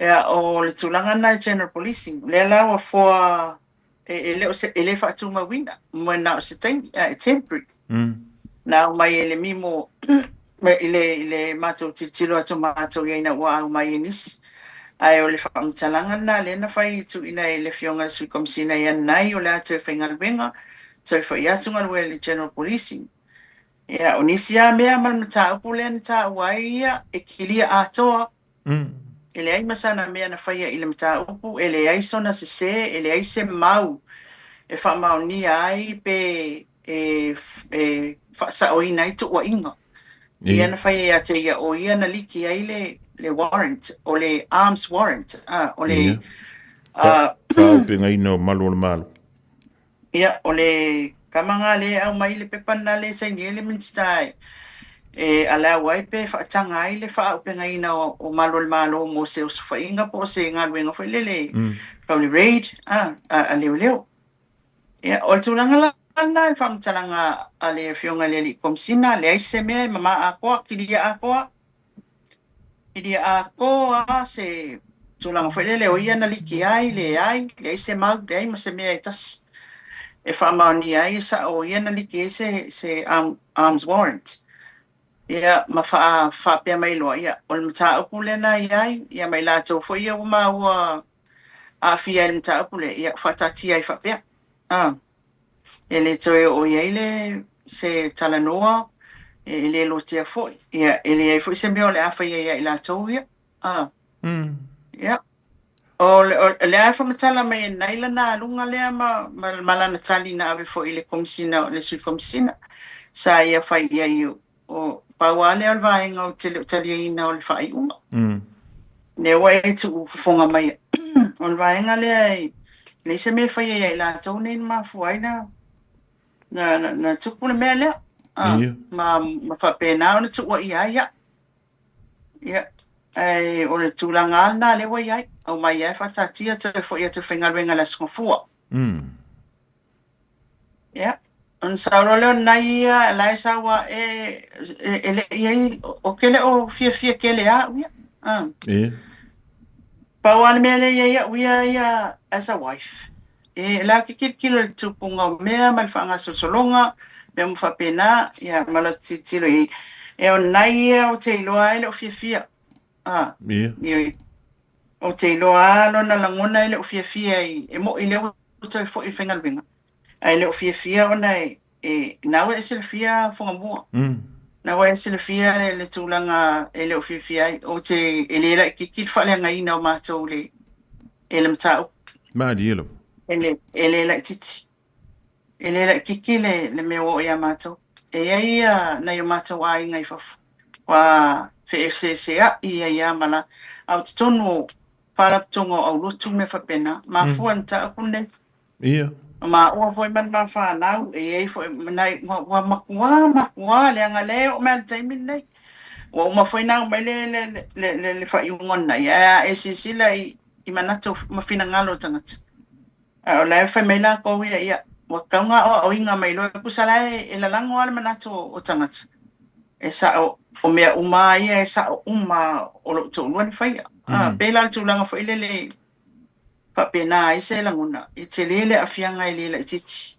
Ia, o le tūlanga nai general policing. Le lawa fua e le whaatu mawina. Mwena o se taimi, temporary. Na mai ele mimo ile mato tilo ato mato ia ina wa mai nis ai o le whaamtalanga na le na whai tu ina ele fionga sui komisina ia nai o le ato e whaingalwenga so e whai atu ngalwe le general policing ia o nisi a mea malmata upu le nita wai ia e kilia atoa ele ai masana mea na whai ile mata upu ele ai sona se ele ai se mau e whaamaoni ai pe whaasa o ina i tu wa inga. Ia na whai a te ia o ia na liki ai le warrant, o le arms warrant, o le... Whaupinga ino malu o le malu. Ia, o le kamanga le au mai le pepana le sa ni elementstai. Ala wai pe whaatanga ai le whaupinga ina o malu o le malu mo se usu whainga po se ngā ruenga whai lele. Kau le raid, a leo leo. Ia, o le tūlanga la ana e whamtalanga a le fionga le li komsina, le aise mea mama a koa, kiria a koa. Kiria a koa se tūlanga whaile le o ia na liki ai, le aise mau, le ai ma se mea e tas. E whamaoni ai sa o ia na liki e se arms warrant. Ia ma whapea mai loa, ia o le mata upu le na iai, ia mai la tau fo ia uma ua a fia le mata upu le, ia whatati ai whapea. Ele toe o iele se talanoa ele lo te fo ia ele ai fo se me ole afa ia ila to ia ia o le afa matala me naila na lunga le ma na tali na ave fo ile komsina le su komsina sa ia fa ia io o pawale al vaenga o te tali ina o le fa iuma ne wa tu fonga mai on vaenga le se me fa ia ila to ne ma fuaina na tupu le mea lea. Ma whapena o na tuua ia. Ia. O le tūlanga ana le wa iai. Au mai iai whatatia te fo ia te whengaruenga la skofua. Ia. On sauro leo nai ia lai sawa le iai o kele o fia kele a uia. Pawane mea le ia uia ia as a wife. La kilo le tupunga o mea ma le whaanga sosolonga mea mo whapena ia ma la titilo i o nai o te iloa ele o fia o te iloa alo na langona ele o fia i mo i leo tau fo i whengalwinga ai le o fia o nai nawe e sila fia Fofogamua nawe e sila fia le tūlanga ele o fia o te ele la kikil whaleanga ina o mātou le ele mtau Maadi ilo ele la titi ele la kiki le me o ia mato ia na yo mato wa ngai fof wa FCCA ia mala au tonu para tongo au lutu me fa pena ma fuanta kunde ia ma o foi man ma fa na foi nai wa makwa le ngale o mal time nei o ma foi na mai le fa yungona ia sila i manato ma fina ngalo tangata o la fa mai la ko ia wa kaunga o inga mai lo kusala e la lango al manato o tangata e sa o mea uma ia e sa uma o lo to luan fai pela tu langa fo ile pa pena i se languna i te lele afianga ile la titi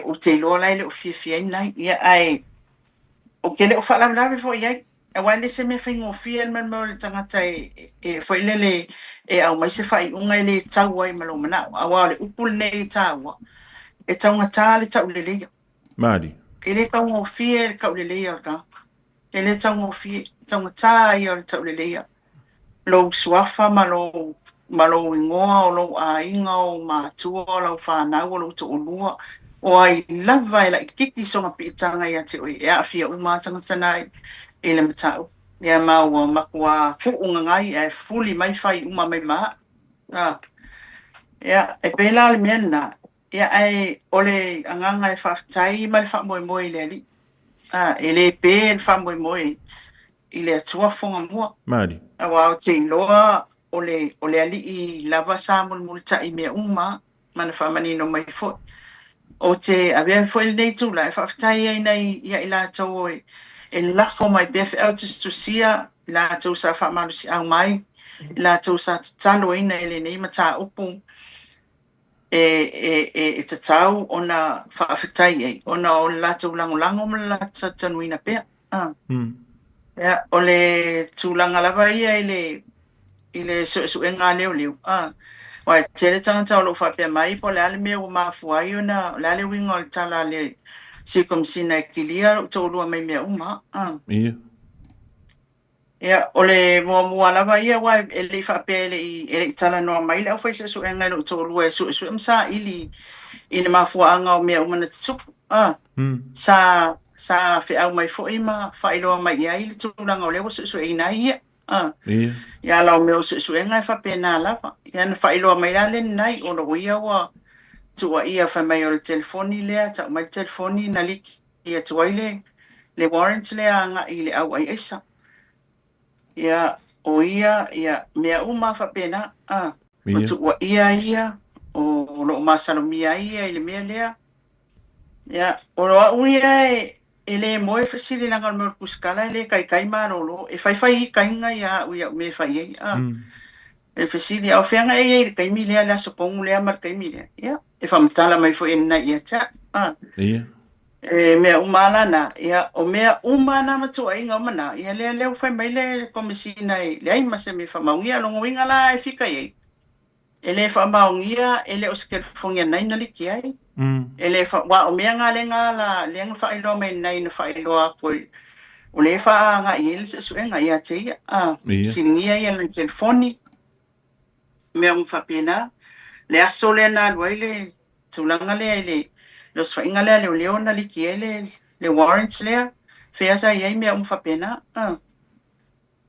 o te lo la ile o fia nai ia ai o kele o fala la fo ia e wale se me fingo fia man mo le tangata e fo ile au mai se fai unga ile tau ai malo mana awale upul nei tau e taunga tale tau le Maadi ele ka mo fie ka le le ka ele ta mo fie taunga tai o tau le lo swafa malo ingoa o lo a inga o ma tua o lo fa na o lo to lua o ai lava ila kiki so ma pitanga ia te o ia fia uma tanga tana ele mtau ia mau makua fu unga ngai e fuli mai fai uma mai ma ia e pela le mena Ia ai ole anganga e whaftai ma le whamoe le ali. Ele pe le whamoe i le atua Fofogamua. Mari. A wao te iloa ole ali i lava sa multa i mea uma mana whamanino mai fo. O te avea fo il nei tula e whaftai ai nei ia i la tau e lafo mai befe au te stusia la tau sa whamalu si au mai la tau sa talo ina ele nei mata upu e te tau ona whaafetai ai ona o la tau lango ma la tanuina pea. Ia, o le tūlanga lava ia i le suenga leo. Wai, tere tangata o lo whapea mai po le ale mea o mafuai o na le ale winga o le tala le sina e kilia o tō lua mai mea uma. Ia. Ia, o le mua lava ia wai e le whapea e le tala noa mai le au whai se suenga lo tō lua e su msa ili i le mafuanga o mea uma na tutupu. Sa fe au mai fo ima fa ilo mai ia i le tūlanga o lewa su e ina ia. Ia. Ia lau meo su e ngai fa pena lava. Ia na fa ilo mai ale nai o lo ia wa tua ia fa mai o le telefoni lea ta mai telefoni na liki ia tua ile le warrant lea nga i le au ai esa. Ia o ia mea uma fa pena. O tua ia o lo masalomia ia i le mea lea. Ia o lo ia ele moe fasili langa mo kuskala ele kai marolo e fai kainga ia uia me fai e fasili au fenga e kai mile la sopongu le mar kai mile ia e famtala mai fo en na ia cha ia e me umala na ia o me umana matu ainga mana ia le fai mai le komisina le ai mase me famaungia longo winga la e fika ia ele famaungia ele oskel fongia nai na liki ai ele fa wa o mea ngalenga la lenga fa ilo me nai na fa ilo a koi o le fa nga il se suenga ia te ia siningia ia le telefoni mea fa pena le asole na loile tulanga le los fa ingale le leona li kiele le warrants le fe sa ia mea fa pena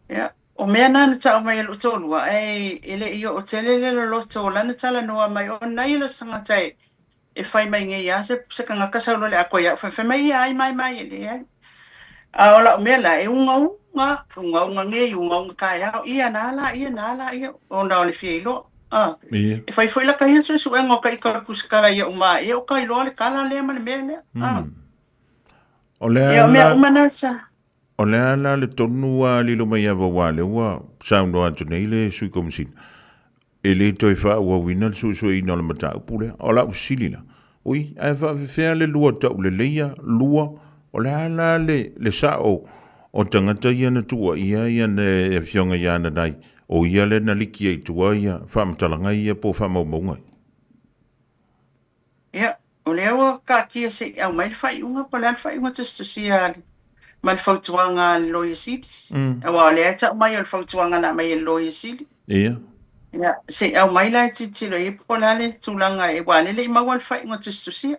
ia o mea na ta mai lo tolua ele io o tele le lo tola na tala no mai o nai lo sanga tai e fai mai nge ia se kanga kasa lo le akoia fa mai ai mai ele ai a ola me la e unga nge unga ka ia nala ia ona le fielo e fai foi la kai su engo kai ka kuskala ia uma e o kai lo le kala le ma le me o le ia me umanasa o le ala le tonu a lilo mai ava wale wa sauno atu nei le sui komisina e le toi wha ua wina le su ina le mata upule o la usili la ui ai wha fea le lua tau le leia lua o le ala le sao o tangata ia na tua ia ne e fionga ia na nai o ia le na liki ai tua ia wha matalanga ia po wha maumaunga ia o le awa ka kia se au mai le whai unga pa le whai unga tustu sia ma le whautuanga loia sili awa le ata mai o le whautuanga na mai loia sili ia ia se au mai lai titilo e pola le tulanga e wale le mawal fai ngo tustusia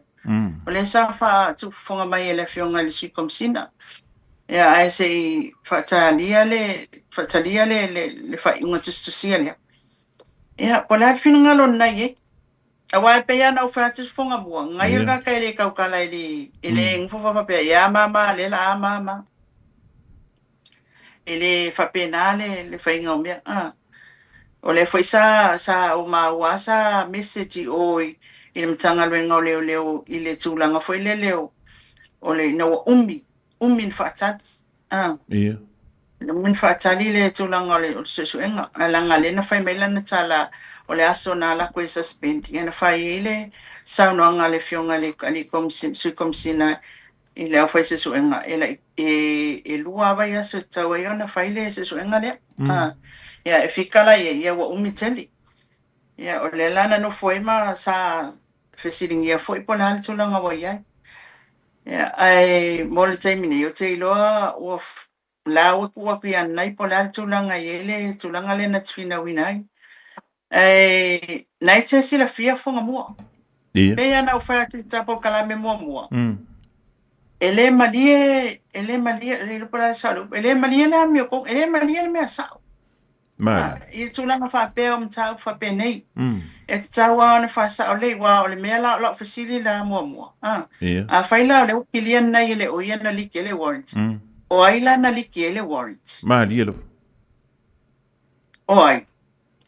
o le sa fa tu fonga mai le fionga le sui komsina ia ai se fatalia le fai ngo tustusia le ia pola finanga lo nai e awa pe ya na fa tu fonga mua ngai ga ka le ka kala ele ngfo fa pe ya mama le la mama ele fa penale le fai ngo mea o le foi sa o mauasa message oi i le mtanga luenga o leo i le tūlanga foi leo o le nawa umi whaatali ia min whaatali le tūlanga o le suenga alanga le na fai meila na tala o le aso na la koe suspend ia na fai le saunoanga le fionga le sui komsina i le au fai se suenga e lua vai aso tau e ona fai le se suenga le ia e fikala ia wa umiteli ia o le lana no foi ma sa fesiringia foi pona le tulanga wa ia ia ai mo le taimini o te iloa o la o kua kia nai pona le tulanga ele tulanga le na tfina winai ai nai te sila fia Fofogamua pe ana o fa te tapo kala me mua ele malie le pona salu ele malie la mi ko ele malie me sa I tūlanga whapea o mtau whapea nei. E te taua ona whasa o le wa o le mea la fasili la mua. A whaila o le ukilia nei le o ia na like le warrant. O aila na like le warrant. O ai.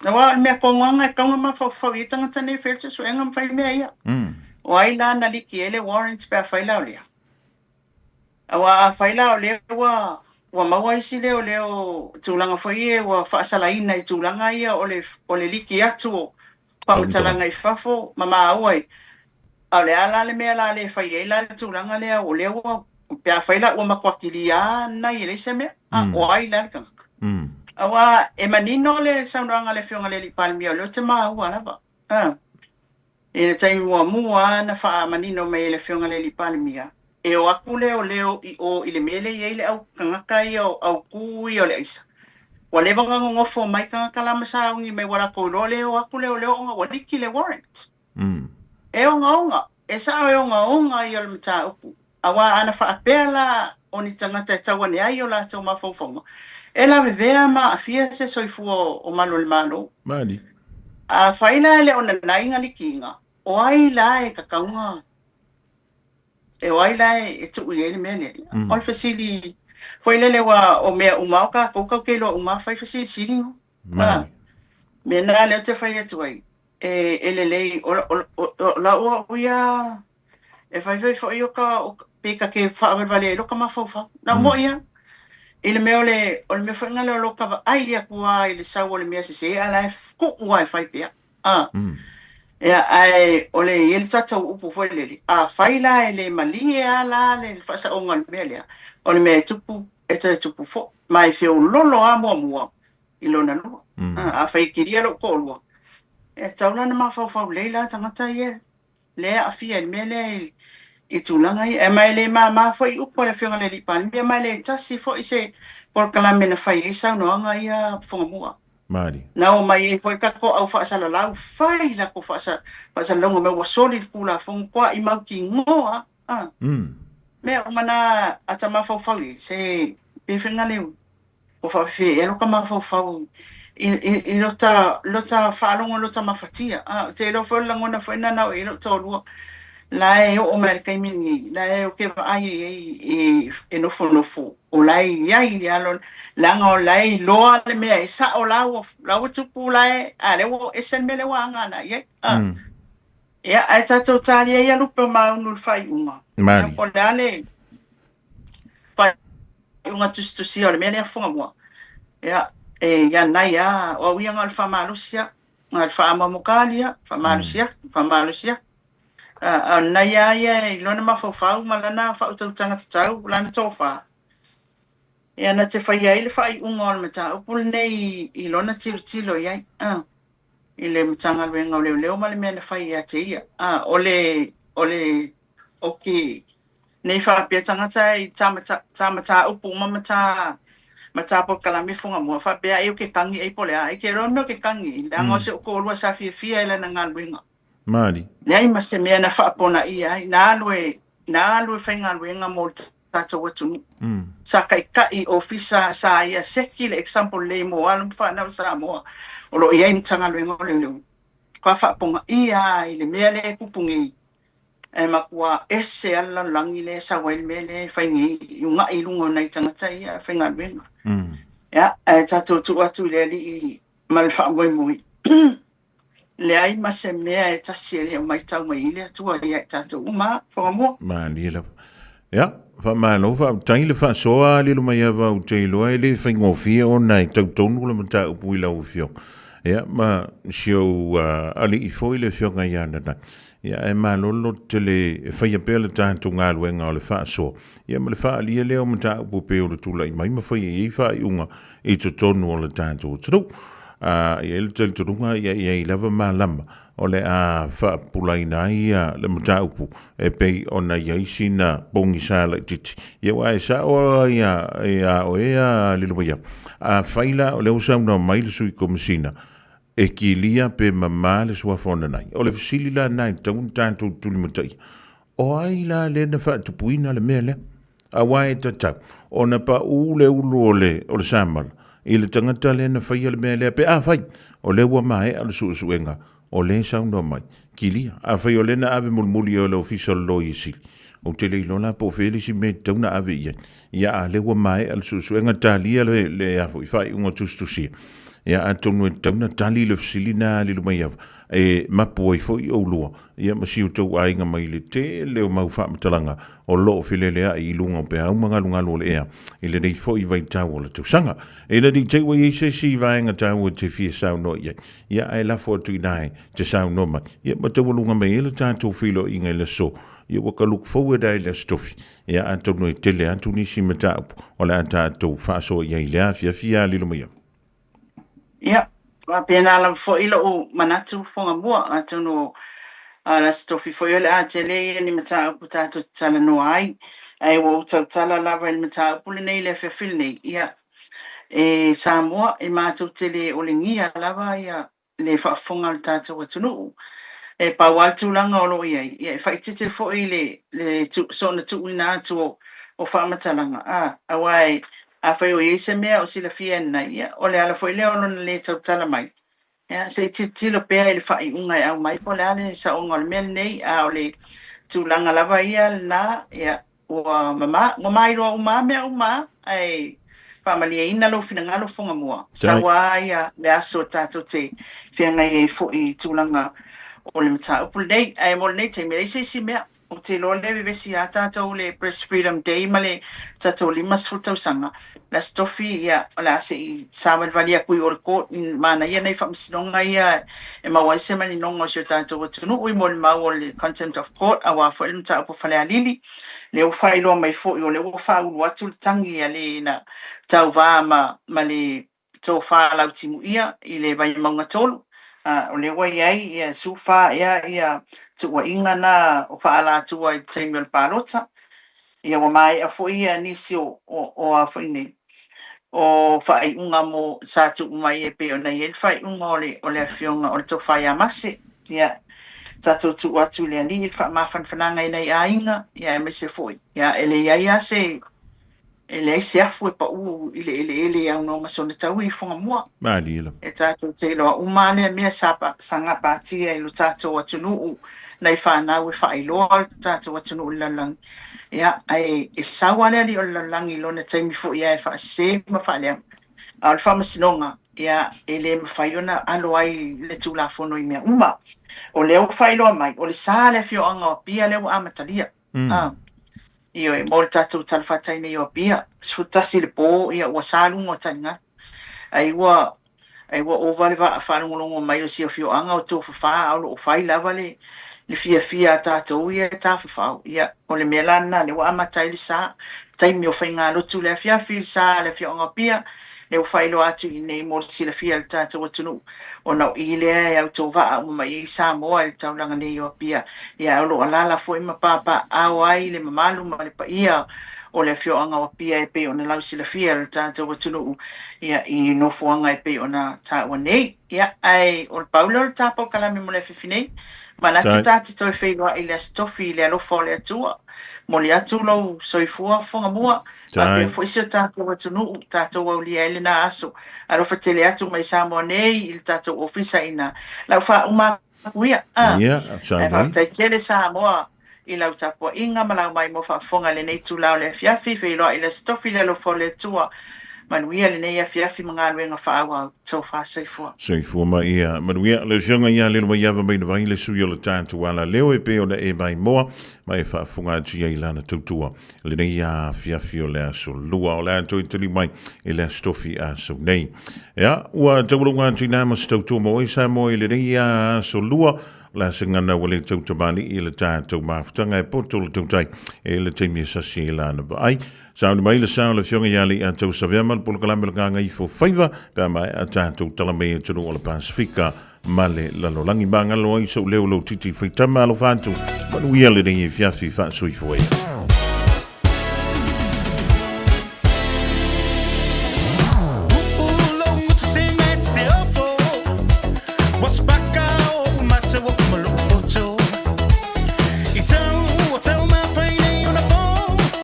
Na wa mea kongonga e kaunga ma whawhi tangata nei whelta so engam whai mea ia. O aila na like le warrant pe a whaila o lea. A whaila o lea wa maua isi leo leo tūlanga whai e wa whaasalaina i tūlanga ia o le liki atu o pamatalanga i whafo mama auai. A le ala le mea la le whai e la le tūlanga lea o leo wa pia whaila ua makwakili a na i leise mea. O ai la le kangaka. Awa e manino le saunanga le whionga le li palmia o leo te maa ua lava. E le taimi mua na wha manino me le whionga le li palmia. E o aku leo i o i le mele i le au kangaka i au kui o le aisa. Wa le wanga ngofo mai kangaka la masaungi me wala koulo leo aku leo onga waliki le warrant. E onga. E sao e onga i o le mata upu. Awa ana wha apea la o ni tangata e tawane ai o la tau mawhauwhonga. E la vea ma a fia se soifua o malo le malo. A whaila ele o na nainga ni kinga. O ai la e kakaunga. E o ai la e tu i ele mele. O le fasili. Whailele wa o mea umauka. Kukau keilo uma whai fasili siringo. Me na leo te whai atu ai. E ele lei. O la ua uia. E whai whai o ka peka ke whaawewale e loka mawhauwhau. Na mo ia. Ile me ole me whainga leo loka ai a kua i le sau ole mea se ala e ku ua e whai pia. Ea ai ole i ele tatau upu fwoi lele. A whaila e le malingi e ala le whasa o ngan mea lea. Ole mea tupu e te tupu fo. Mai whio lolo a mua i lona lua. A whaikiria lo ko lua. E taulana ma whau leila tangata i e. Lea a fia mea lea i tūlanga i. E mai le ma fwoi upo le whionga le lipani. Mea mai le tasi fwoi se por kalame na whai e sau noanga i a Fofogamua. Na o mai e fwoi kako au whaasala lau. Whai la ko whaasala longa me wasoli kula fonga kwa i mau ki ngoa. Mea o mana ata ma whau i. Se pewhinga leu. O whawhi e loka ma whau i lota whaalonga lota mawhatia. Te lo fwoi langona fwoi nanau i lota o lua. La e o mai kai mini la e o ke ai e nofo o lai ai alo langa o lai loa le mea sa o lau tupu lai a le o esen mele wa ngana ye ya ai tato tali ya lupe ma unu fai unga po dale fai unga tu si o le mele Fofogamua ya ya na ya o wi ngal fa malusia ngal fa mamukalia fa malusia na ia i lona mawhauwhau ma lana whautautanga tatau lana tōwha. Ia na te whai ai le whai unga o le mata upul nei i lona tilo iai. I le matanga luenga o leo ma le mea na whai ia te ia. Oki nei whapia tangata i tamata upu ma mata por kalame Fofogamua. Whapia e o ke kangi e pole a. E ke rono ke kangi. Langa se o ko olua sa fia ele na ngā luenga. Nei ma se mea na whaapona i ai, na alue whainga luenga mo tata watunu. Sa kai ofisa sa ia seki le example le mo alum whanau Samoa. O lo iai ni tanga luenga o leo. Kwa whaaponga i ai le mea le kupungi. E makua ese ala langi le sa wail mea le whaingi yunga i lungo nei tangata i a whainga luenga. Ya, tato tu atu le li i malwha moimoi. Le ai ma se mea e tasi le mai tau mai ile atua i tatou uma Fofogamua. Lila. Ja, lo fa taile fa soa lilo mai ava u te loa le whaingofia o nei tautonu le mata upu i lau fio. Ja, ma sio ali i foi le fio ngai ana na. Ja, e malolo te le whaia pēle tātou ngā luenga o le wha soa. Ja, ma le wha alia leo mata upu peo le tula i mai ma whaia i wha i unga i totonu o le tātou tru. I ele te turunga i lava malama o le a whaapulaina i le mataupu e pei o na iaisi na bongi sa la titi. Ia wa e sa o ia lilumaia. A whaila o le usam na maile sui komisina e ki lia pe mamā le sua whona nai. O le fasili la nai taun tātou tulimutai. O ai la le na whaatupuina le mea le. A wai tatau. O na pa ule ulu o le samala. I le tangata le na whaia le mea lea pe a whai. O le ua mai ala suenga. O le sauno mai. Kilia. A whai o le na ave mulmuli o le official law i sili. O te le ilona po whele si me tauna ave ia. Ia a le ua mai ala suenga talia le a whai unga tustusia. Ia a tonu e tauna tali le fsili na le lumai ava. E mapu ai fo i o lua. Ia masiu tau ainga mai le te leo mau wha matalanga o loo whilelea i lunga pe au mangalungalu o le ea. I le rei fo i vai tau o le tausanga. E le rei te wai e se si vaenga tau o te fia sau no ia. Ia ai lafo atu i nai te sau no mai. Ia matawalunga mai e le tātou whilo i ngai le so. Ia waka look forward ai le stofi. Ia a tonu e tele atu nisi mataupu. O le a tātou whaaso i ai lea fia li lumai au. Ia, wa pena la fo ilo o manatu Fofogamua atono la stofi fo ile a tele ni mata o tato tala no ai wo tala lava ni mata o nei le fefil nei ia e Samoa e mato tele o lingia lava ia le fafonga o tato o tunu e pa wal tulanga o lo ia e fa itete fo ile le so na tu ina tu o fa matalanga awai a fa o ise mea o sila fiena ia o le ala fo ile o le tala mai. Ya, se tilo pea ele fai unga au mai po lale sa unga le mel nei a ole tulanga lava ia na ya o mama ngomai ro uma ai family ina lo fina ngalo Fofogamua sa wa ya le aso tato te fianga e fo I tulanga o le mata o nei ai mo nei te me se mea o te lo le vesi ata to le Press Freedom Day male tato lima sfuta usanga la stofi ia la se I Samuel valia kui o ko mana ia nei famsinonga ia e mawa se mani nongo so tato o tunu ui mo le mau le contempt of court awa fo le mata o fale alili le o failo mai fo o le o fa u watu tangi ale na tau va ma le to fa la timu ia I le vai manga tolu o le wai ai ia sufa ia tu wa inga na o fa ala tu wa taimel palota ia wa mai a fo ia nisi o a fo nei o fai unga mo sa tu mai e pe ona ia fai unga o le fionga o le to fai amase ia tato tu watu le ni fa ma fan fananga nei ainga ia me se foi ia ele ia se ele se afu pa u ele ia no ma sona tau I Fofogamua Malila. e tato te lo umale me sapa sanga patia I lo tato watu nu nei fa na we fai lo tato watu nu lalang ia ai e sawane ali o lalang I lo na taimi fo ia e fa se ma fa le al fa masinonga ia ele ma fai ona alo ai le tula fono I mea uma o leo fai lo mai o le sale fio anga o pia leo amatalia io e mo tato talfatai nei o pia sfutasi le po ia o salu ngo tanga ai wa o vale va fa ngolongo mai o sia fio anga o to fa o fai lava le fia tato ia ta fa ia o le melana le wa amatai le sa tai mi o fai ngalo tu le fia sa le fio anga pia le fai lo atu I nei mo si le fia le tato o tunu o na ile ia to va o mai Samoa le taulanga nei o pia ia o lo alala foi ma papa Aoauli le mamalu ma le pa ia o le fio anga o pia e pe ona lau si le fia le tato o tunu ia I no fuanga e pe ona ta o nei ia ai o Paulo le tapo kalame mo le fifinei ma na tati to fe lo I le stofi le lo fo le atua mo le atu lo soifua Fofogamua ma pe fo isi o tato o tunu tato o li ele na aso alo fatele atu mai Samoa nei il tato ofisa ina la fa uma kuia Ia, e fa tai tele Samoa I lau tapo inga ma lau mai mo fa fonga le nei tu lau le fiafi fe lo I le stofi le lo fo le atua manuia le nei fiafi mga luenga fa awa tau fa soifua Soifua ma ia. Manuia le sionga ia le mai ava mai vai le sui o le tātu wala leo e pe o le e mai moa mai fa funga atu ia ilana tautua. Le nei ia fiafi o le aso lua o le ato I tali mai I le stofi aso nei. Ia, ua taulunga atu I nama stautua mo isa mo I le nei ia aso lua la singana wale tautamani I le tātou mafutanga e poto le tautai e le teimi sasi I lana ba ai. Sauni mai le sao le fionga yali a tau savema le polo kalame le nganga I fo faiva pe mai a tātou talame e tunu o le Pasifika male lalolangi banga loa I sau leo lo titi faitama alo fātou manuia le nei fiafi fa sui foe.